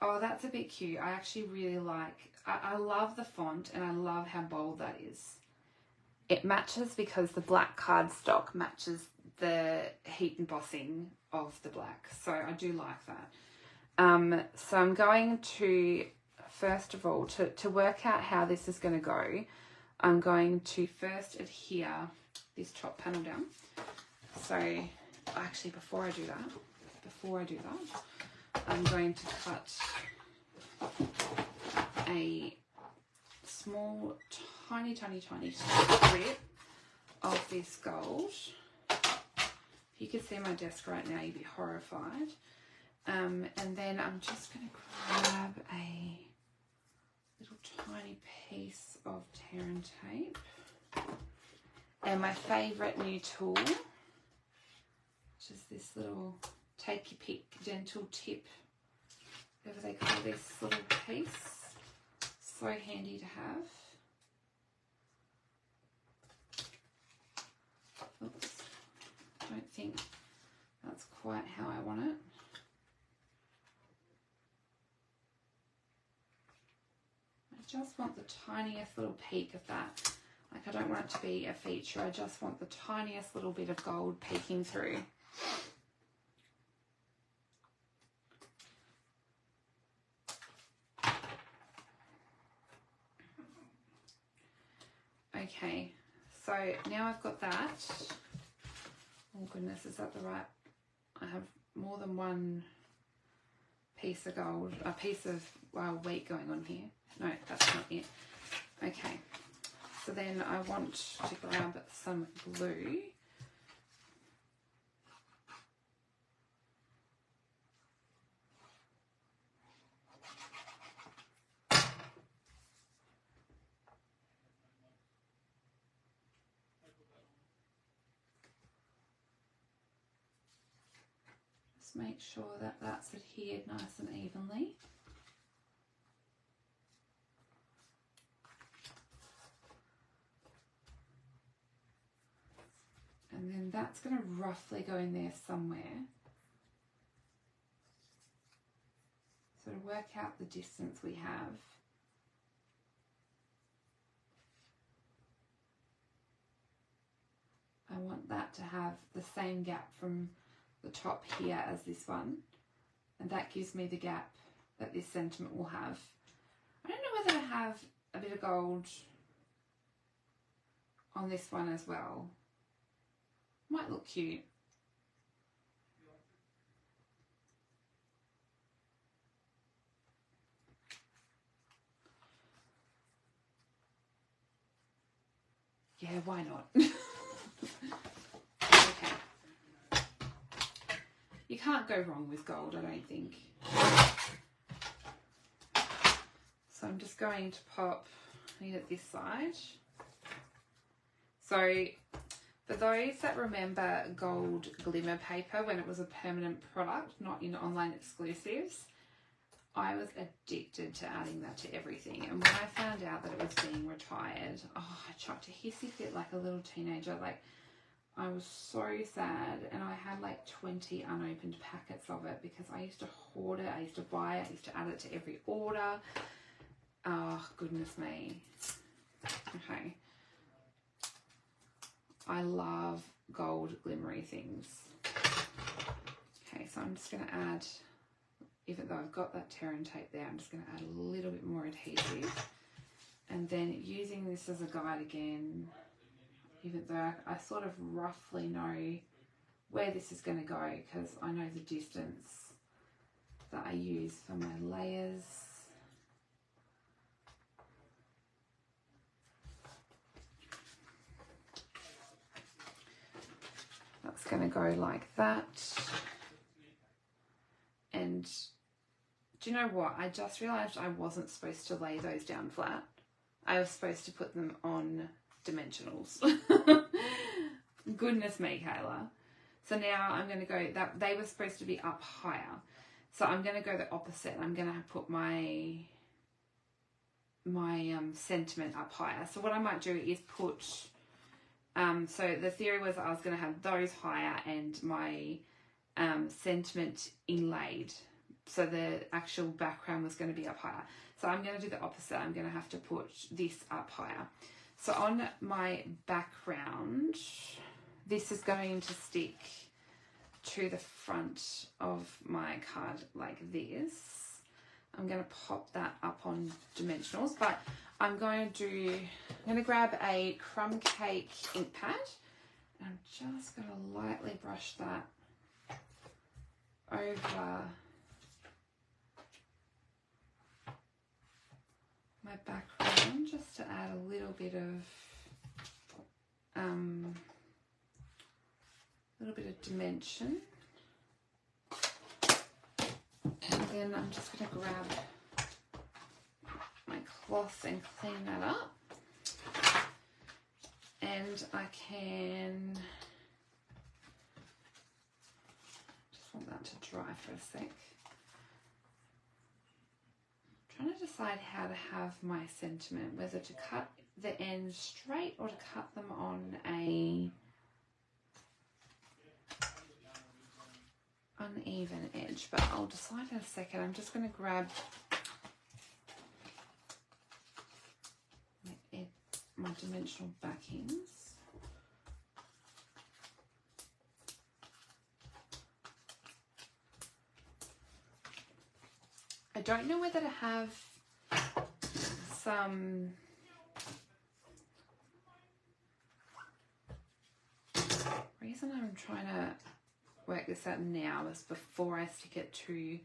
Oh, that's a bit cute. I actually really like, I love the font, and I love how bold that is. It matches because the black cardstock matches the heat embossing of the black, so I do like that. So I'm going to, first of all, to work out how this is going to go, I'm going to first adhere this top panel down. So actually before I do that, I'm going to cut a small, tiny strip of this gold. If you could see my desk right now, you'd be horrified. And then I'm just going to grab a little tiny piece of tear and tape. And my favourite new tool, which is this little take your pick dental tip, whatever they call this little piece. So handy to have. Oops, I don't think that's quite how I want it. just want the tiniest little peak of that. Like, I don't want it to be a feature. I just want the tiniest little bit of gold peeking through. Okay, so now I've got that. Oh goodness, is that the right? I have more than one piece of gold, a piece of wheat going on here. No, that's not it. Okay, so then I want to grab some glue. Just make sure that that's adhered nice and evenly. And then that's going to roughly go in there somewhere. So to work out the distance we have, I want that to have the same gap from the top here as this one. And that gives me the gap that this sentiment will have. I don't know whether to have a bit of gold on this one as well. Might look cute. Yeah, why not? Okay. You can't go wrong with gold, I don't think. So I'm just going to pop it this side. So for those that remember gold glimmer paper when it was a permanent product, not in online exclusives, I was addicted to adding that to everything. And when I found out that it was being retired, oh, I chucked a hissy fit like a little teenager. Like, I was so sad. And I had like 20 unopened packets of it because I used to hoard it. I used to buy it. I used to add it to every order. Oh, goodness me. Okay. I love gold glimmery things. Okay, so I'm just going to add, even though I've got that tear and tape there, I'm just going to add a little bit more adhesive. And then using this as a guide again, even though I sort of roughly know where this is going to go because I know the distance that I use for my layers. That's going to go like that. And do you know what? I just realised I wasn't supposed to lay those down flat. I was supposed to put them on dimensionals. Goodness me, Kayla. So now I'm going to go, that they were supposed to be up higher. So I'm going to go the opposite. I'm going to put my sentiment up higher. So what I might do is put, so the theory was I was going to have those higher and my sentiment inlaid. So the actual background was going to be up higher. So I'm going to do the opposite. I'm going to have to put this up higher. So on my background, this is going to stick to the front of my card like this. I'm going to pop that up on dimensionals, but I'm going to grab a crumb cake ink pad. And I'm just going to lightly brush that over my background just to add a little bit of dimension. And then I'm just going to grab my cloth and clean that up. And I can just want that to dry for a sec. I'm trying to decide how to have my sentiment, whether to cut the ends straight or to cut them on a uneven edge, but I'll decide in a second. I'm just going to grab my dimensional backings. I don't know whether to have some reason I'm trying to work this out now is before I stick it to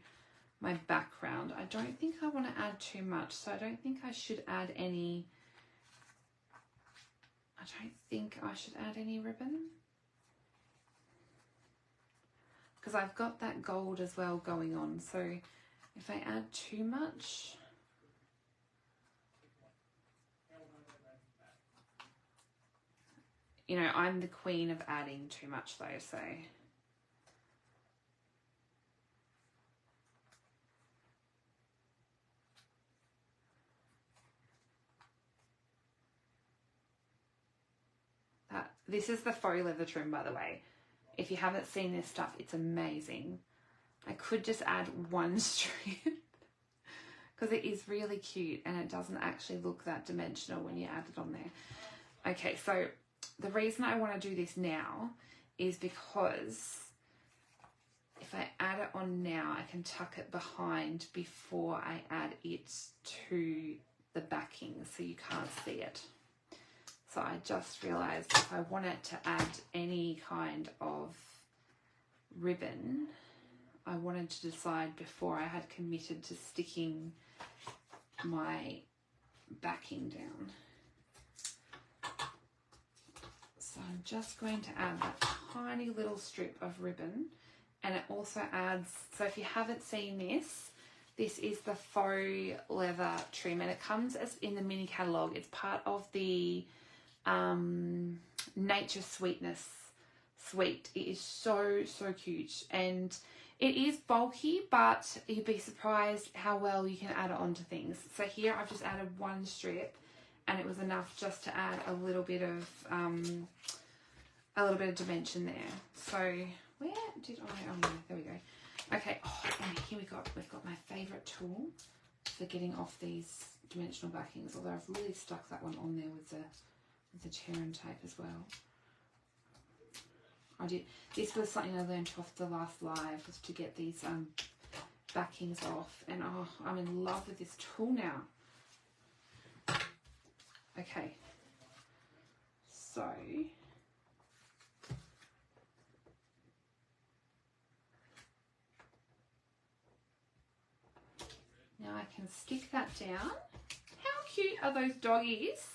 my background. I don't think I want to add too much, so I don't think I should add any. I don't think I should add any ribbon because I've got that gold as well going on. So if I add too much, you know, I'm the queen of adding too much though, so. This is the faux leather trim, by the way. If you haven't seen this stuff, it's amazing. I could just add one strip because it is really cute and it doesn't actually look that dimensional when you add it on there. Okay, so the reason I want to do this now is because if I add it on now, I can tuck it behind before I add it to the backing so you can't see it. So I just realised if I wanted to add any kind of ribbon, I wanted to decide before I had committed to sticking my backing down. So I'm just going to add that tiny little strip of ribbon, and it also adds, so if you haven't seen this, this is the faux leather trim and it comes as in the mini catalogue. It's part of the Nature Sweetness suite. It is so cute and it is bulky, but you'd be surprised how well you can add it onto things. So here I've just added one strip and it was enough just to add a little bit of dimension there. So where did I, oh yeah, there we go. Okay, oh, and here we've got my favourite tool for getting off these dimensional backings, although I've really stuck that one on there with the tear and tape as well. This was something I learned off the last live, was to get these backings off, and oh, I'm in love with this tool now. Okay, so now I can stick that down. How cute are those doggies?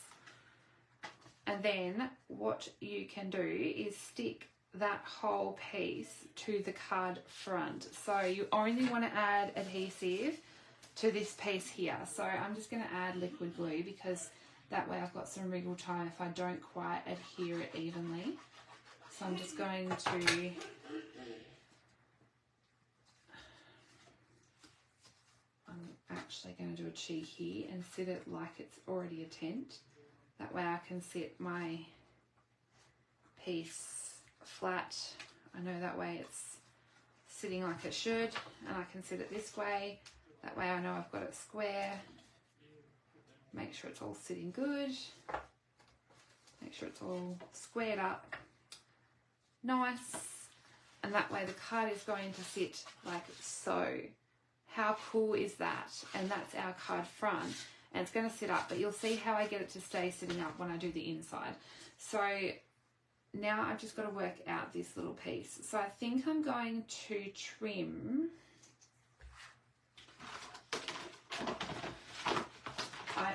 And then what you can do is stick that whole piece to the card front. So you only want to add adhesive to this piece here. So I'm just going to add liquid glue because that way I've got some wriggle time if I don't quite adhere it evenly. So I'm just going to actually going to do a cheeky and sit it like it's already a tent. That way I can sit my piece flat. I know that way it's sitting like it should, and I can sit it this way. That way I know I've got it square. Make sure it's all sitting good. Make sure it's all squared up. Nice. And that way the card is going to sit like so. How cool is that? And that's our card front. And it's going to sit up, but you'll see how I get it to stay sitting up when I do the inside. So now I've just got to work out this little piece. So I think I'm going to trim.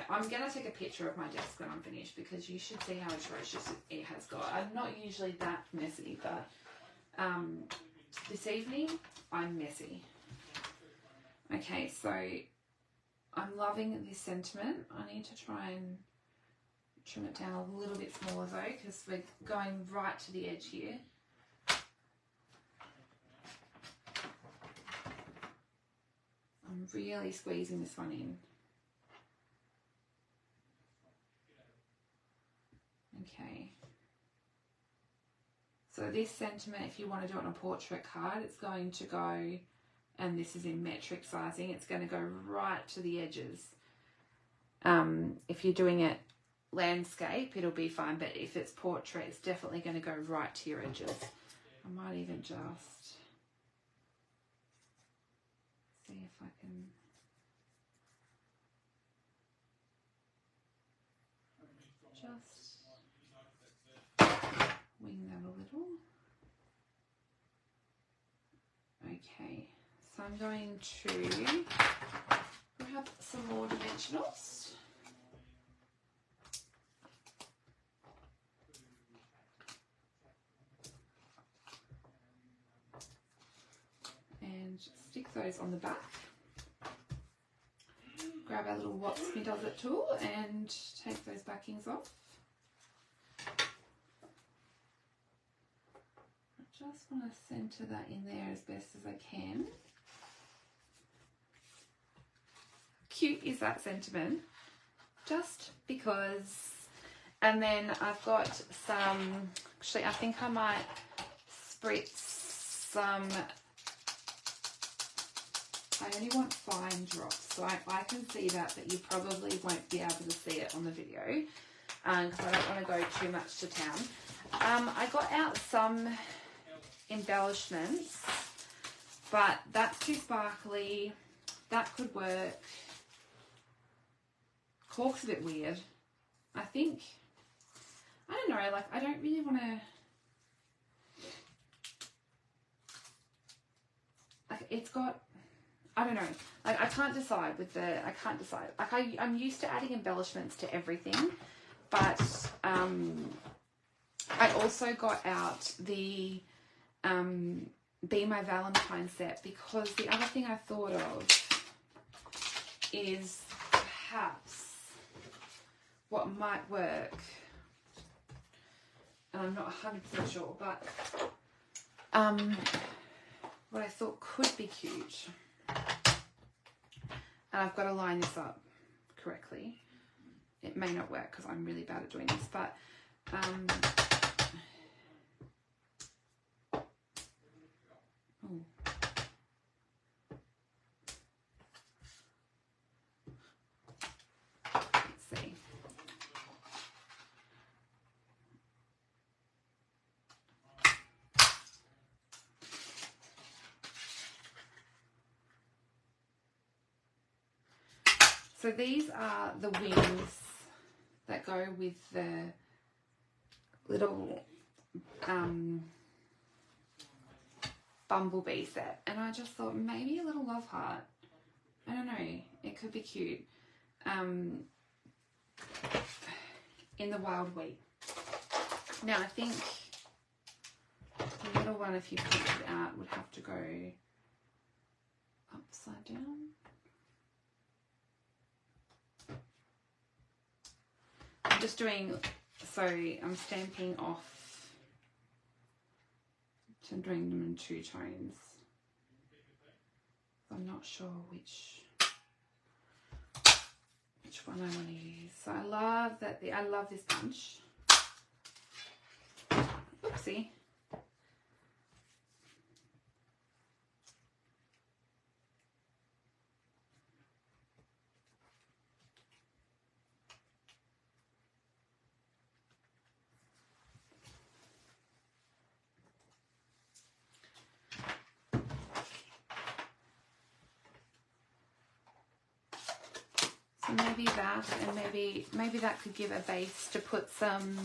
I'm going to take a picture of my desk when I'm finished because you should see how atrocious it has got. I'm not usually that messy, but this evening I'm messy. Okay, so I'm loving this sentiment. I need to try and trim it down a little bit smaller though, because we're going right to the edge here. I'm really squeezing this one in. Okay. So this sentiment, if you want to do it on a portrait card, it's going to go, and this is in metric sizing, it's going to go right to the edges. If you're doing it landscape, it'll be fine, but if it's portrait, it's definitely going to go right to your edges. I might even just see if I can just wing that a little. Okay, so I'm going to grab some more dimensionals. And stick those on the back. Grab our little What's Me Does It tool and take those backings off. I just want to centre that in there as best as I can. Cute is that sentiment, just because. And then I've got some, actually I think I might spritz some, I only want fine drops, so I can see that, but you probably won't be able to see it on the video because I don't want to go too much to town. I got out some embellishments, but that's too sparkly. That could work. Cork's a bit weird. I think, I don't know, like I don't really want to, like it's got, I don't know, like I can't decide with the, I can't decide. Like I'm used to adding embellishments to everything, but I also got out the Be My Valentine set, because the other thing I thought of is perhaps what might work, and I'm not 100% sure, but what I thought could be cute, and I've got to line this up correctly. It may not work because I'm really bad at doing this, but let's see. So these are the wings that go with the little bumblebee set, and I just thought maybe a little love heart. I don't know, it could be cute in the wild wheat. Now I think the little one, if you punch it out, would have to go upside down. I'm just doing, so I'm stamping off, so I'm doing them in 2 tones. I'm not sure which one I want to use. So I love that, I love this bunch. Oopsie. So maybe that, and maybe that could give a base to put some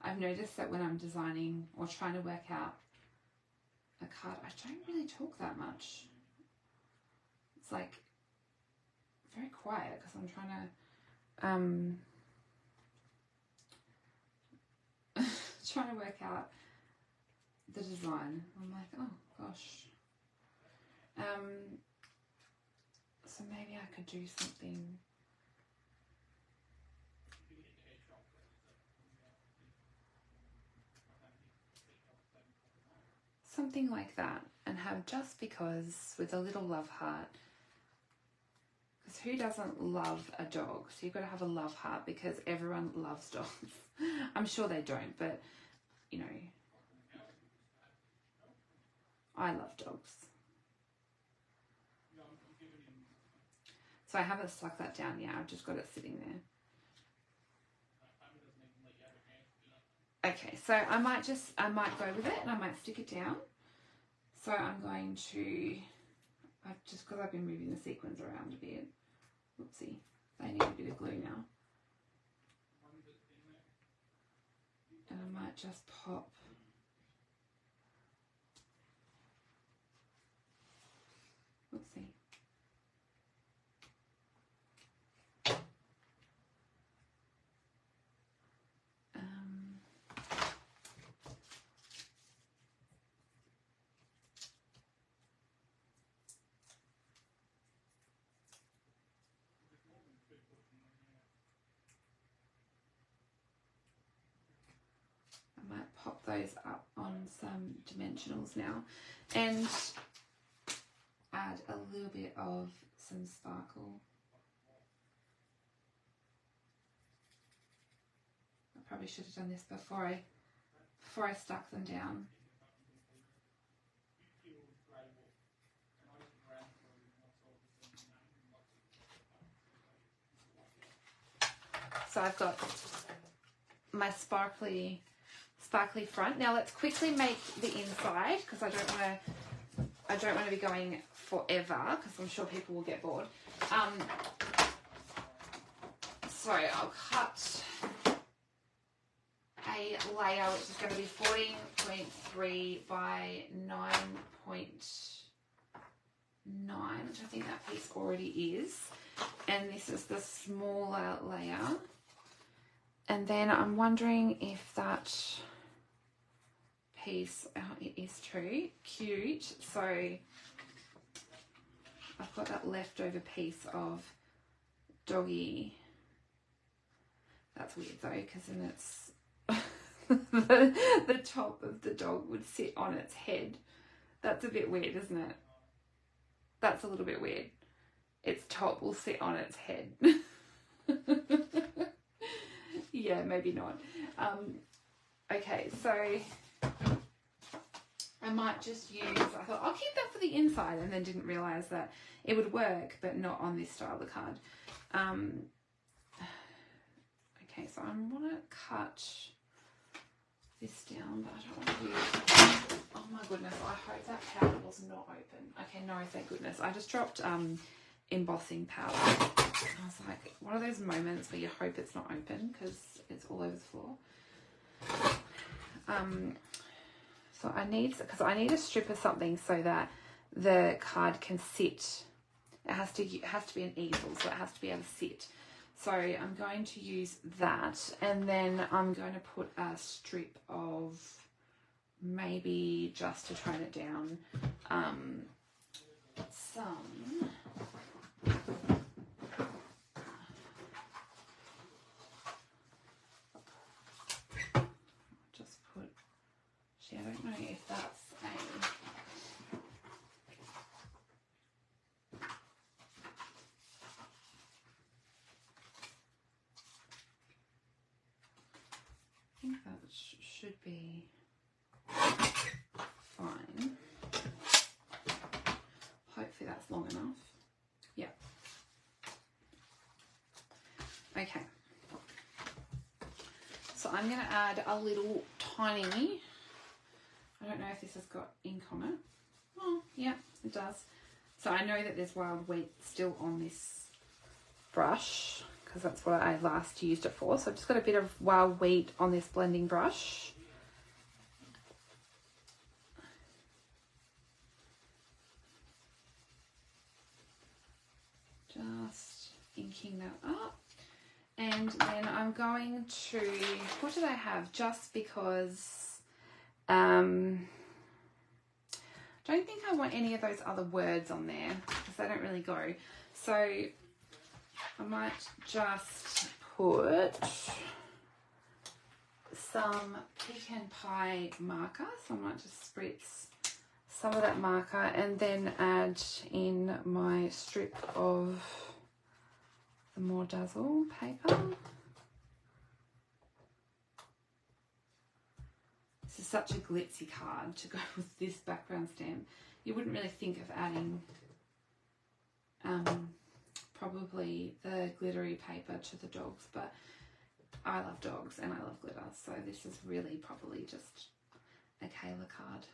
I've noticed that when I'm designing or trying to work out a card, I don't really talk that much. It's like very quiet because I'm trying to trying to work out the design. I'm like, oh gosh. So maybe I could do something something like that and have just because with a little love heart. Because who doesn't love a dog? So you've got to have a love heart because everyone loves dogs. I'm sure they don't, but you know, I love dogs. So I haven't stuck that down yet. I've just got it sitting there. Okay, so I might go with it and I might stick it down. So I'm going to, just because I've been moving the sequins around a bit. Oopsie, they need a bit of glue now. And I might just pop. Oopsie. I might pop those up on some dimensionals now and add a little bit of some sparkle. I probably should have done this before I stuck them down. So I've got my sparkly front. Now let's quickly make the inside because I don't want to be going forever because I'm sure people will get bored. So I'll cut a layer which is going to be 14.3 by 9.9, which I think that piece already is. And this is the smaller layer. And then I'm wondering if that piece, it is too cute. So I've got that leftover piece of doggy. That's weird though, because then it's the top of the dog would sit on its head. That's a bit weird, isn't it? That's a little bit weird. Its top will sit on its head. Yeah, maybe not. Okay, so I might just use, I thought I'll keep that for the inside and then didn't realise that it would work, but not on this style of card. Okay, so I want to cut this down, but I don't want to use, oh my goodness, I hope that powder was not open. Okay, no, thank goodness. I just dropped embossing powder. I was like, one of those moments where you hope it's not open because it's all over the floor. So I need a strip of something so that the card can sit. It has to be an easel, so it has to be able to sit. So I'm going to use that, and then I'm going to put a strip of, maybe just to tone it down, some I don't know if that's I think that should be fine. Hopefully that's long enough. Yeah. Okay. So I'm going to add a little tiny, I don't know if this has got ink on it. Oh, yeah, it does. So I know that there's wild wheat still on this brush because that's what I last used it for. So I've just got a bit of wild wheat on this blending brush. Just inking that up. And then I'm going to, what did I have? Just because don't think I want any of those other words on there because they don't really go. So I might just put some pecan pie marker. So I might just spritz some of that marker and then add in my strip of the More Dazzle paper. This is such a glitzy card to go with this background stamp. You wouldn't really think of adding probably the glittery paper to the dogs, but I love dogs and I love glitter, so this is really probably just a Kayla card.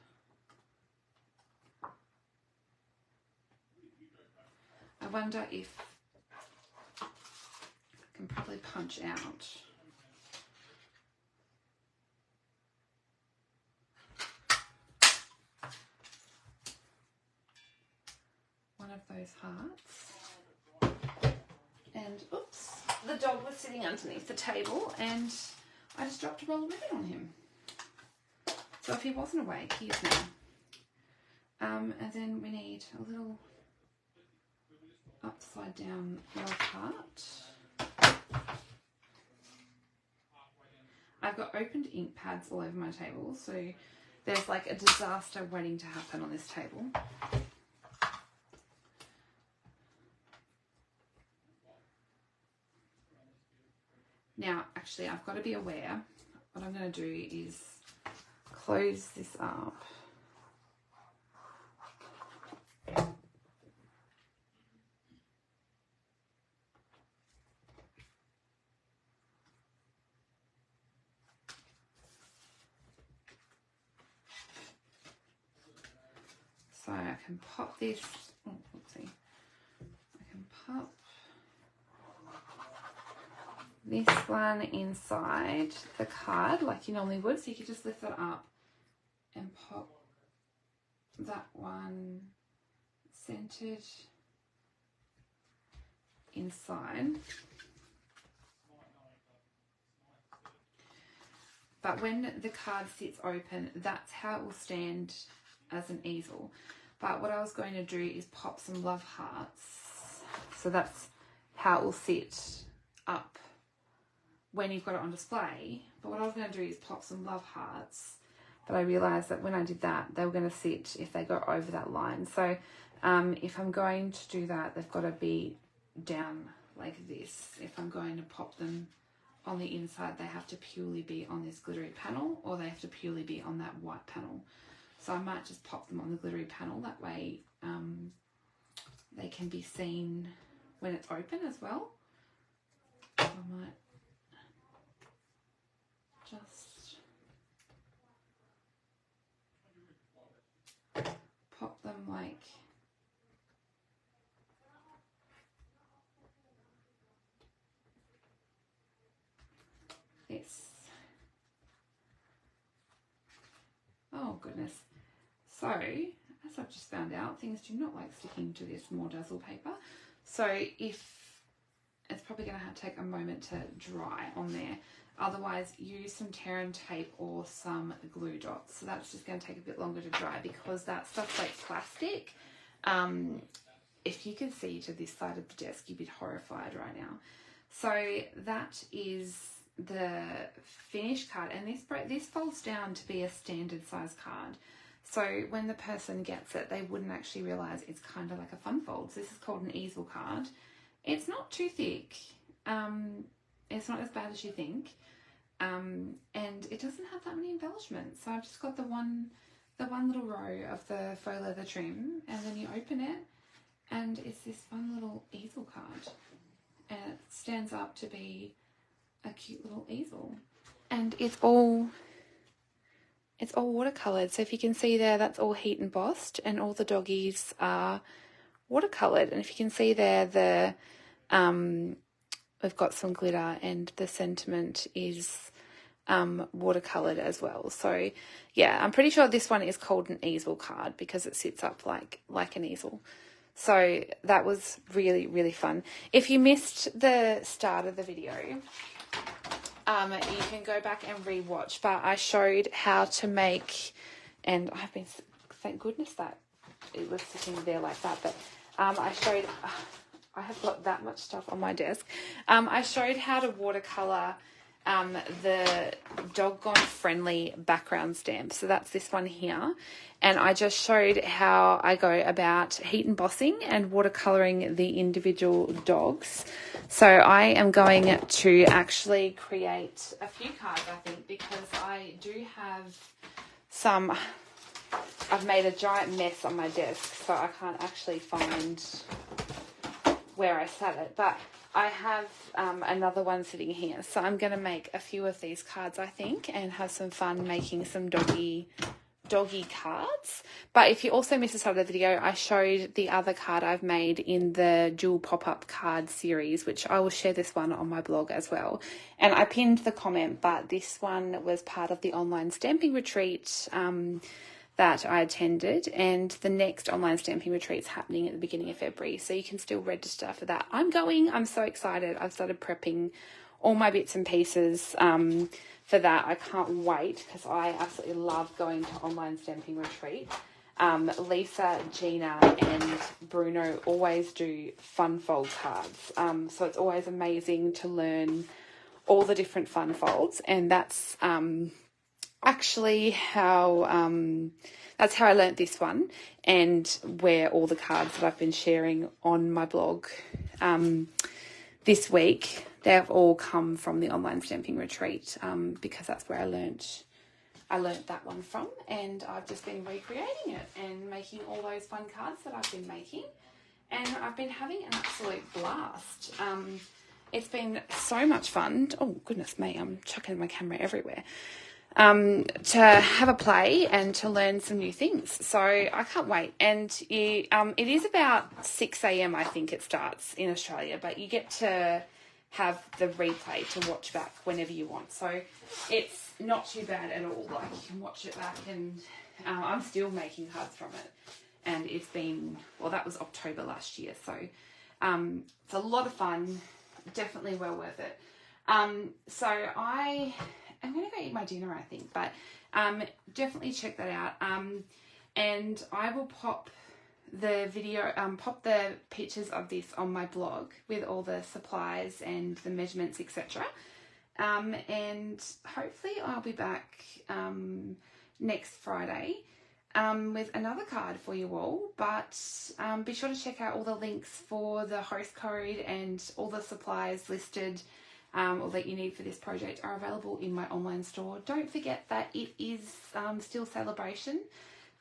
I wonder if I can probably punch out one of those hearts. And oops, the dog was sitting underneath the table and I just dropped a roll of ribbon on him. So if he wasn't awake, he is now. And then we need a little upside down love heart. I've got opened ink pads all over my table, so there's like a disaster waiting to happen on this table. Now, actually, I've got to be aware. What I'm going to do is close this up. So I can pop this, oh, oopsie. I can pop this one inside the card like you normally would. So you could just lift that up and pop that one centered inside. But when the card sits open, that's how it will stand as an easel. But what I was going to do is pop some love hearts. So that's how it will sit up when you've got it on display. But what I was going to do is pop some love hearts. But I realised that when I did that, they were going to sit if they go over that line. So if I'm going to do that, they've got to be down like this. If I'm going to pop them on the inside, they have to purely be on this glittery panel, or they have to purely be on that white panel. So I might just pop them on the glittery panel. That way they can be seen when it's open as well. So I might just pop them like this. Oh goodness. So, as I've just found out, things do not like sticking to this More Dazzle paper. So if it's probably going to have to take a moment to dry on there. Otherwise, use some tear and tape or some glue dots. So that's just going to take a bit longer to dry because that stuff's like plastic. If you could see to this side of the desk, you'd be horrified right now. So that is the finished card, and this folds down to be a standard size card. So when the person gets it, they wouldn't actually realize it's kind of like a fun fold. So this is called an easel card. It's not too thick. It's not as bad as you think. And it doesn't have that many embellishments. So I've just got the one little row of the faux leather trim, and then you open it and it's this fun little easel card. And it stands up to be a cute little easel. And it's all watercoloured. So if you can see there, that's all heat embossed, and all the doggies are watercoloured. And if you can see there, we've got some glitter, and the sentiment is watercoloured as well. So yeah, I'm pretty sure this one is called an easel card because it sits up like an easel. So that was really, really fun. If you missed the start of the video, you can go back and re-watch, but I showed how to make, and I've been, thank goodness that it was sitting there like that, but I showed, I have got that much stuff on my desk. I showed how to watercolour the Doggone friendly background stamp. So that's this one here. And I just showed how I go about heat embossing and watercolouring the individual dogs. So I am going to actually create a few cards, I think, because I do have some... I've made a giant mess on my desk, so I can't actually find where I sat it. But I have another one sitting here. So I'm going to make a few of these cards, I think, and have some fun making some doggy cards. But if you also missed this out of the video, I showed the other card I've made in the dual pop-up card series, which I will share this one on my blog as well. And I pinned the comment, but this one was part of the online stamping retreat that I attended, and the next online stamping retreat is happening at the beginning of February, so you can still register for that. I'm so excited. I've started prepping all my bits and pieces for that. I can't wait because I absolutely love going to online stamping retreat. Lisa, Gina and Bruno always do fun fold cards, so it's always amazing to learn all the different fun folds, and that's actually how that's how I learnt this one, and where all the cards that I've been sharing on my blog this week, they've all come from the online stamping retreat, because that's where I learnt that one from, and I've just been recreating it and making all those fun cards that I've been making, and I've been having an absolute blast. It's been so much fun. Oh goodness me, I'm chucking my camera everywhere. To have a play and to learn some new things. So I can't wait. And it is about 6 a.m. I think it starts in Australia, but you get to have the replay to watch back whenever you want. So it's not too bad at all. Like, you can watch it back, and I'm still making cards from it. And it's been, well, that was October last year. So it's a lot of fun. Definitely well worth it. So I'm going to go eat my dinner, I think, but definitely check that out. And I will pop the video, pop the pictures of this on my blog with all the supplies and the measurements, etc. And hopefully I'll be back next Friday with another card for you all. But be sure to check out all the links for the host code, and all the supplies listed or that you need for this project are available in my online store. Don't forget that it is still celebration.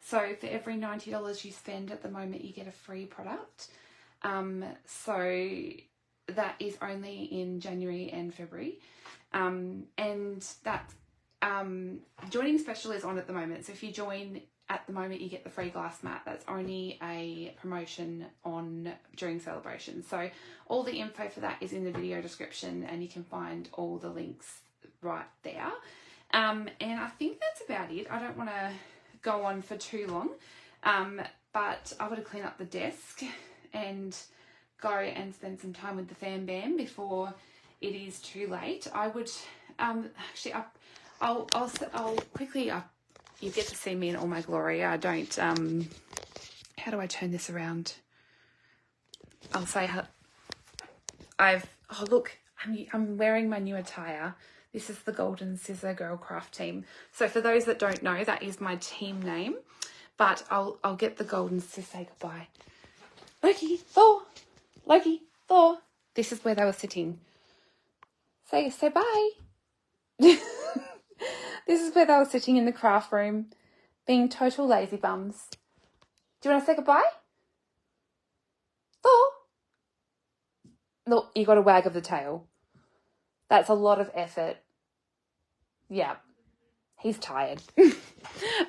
So for every $90 you spend at the moment, you get a free product. So that is only in January and February. And that joining special is on at the moment. So if you join at the moment, you get the free glass mat. That's only a promotion on during celebration. So all the info for that is in the video description, and you can find all the links right there. And I think that's about it. I don't want to go on for too long, but I want to clean up the desk and go and spend some time with the fam bam before it is too late. I would actually I'll quickly you get to see me in all my glory. I don't how do I turn this around? I'll say oh look, I'm wearing my new attire. This is the Golden Scissor Girl Craft team. So for those that don't know, that is my team name. But I'll get the Goldens to say goodbye. Loki, Thor, Loki, Thor. This is where they were sitting. Say bye. This is where they were sitting in the craft room, being total lazy bums. Do you want to say goodbye? Thor? Look, you got a wag of the tail. That's a lot of effort. Yeah, he's tired.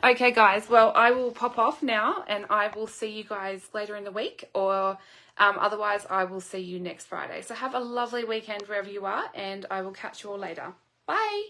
Okay, guys. Well, I will pop off now, and I will see you guys later in the week, or otherwise I will see you next Friday. So have a lovely weekend wherever you are, and I will catch you all later. Bye.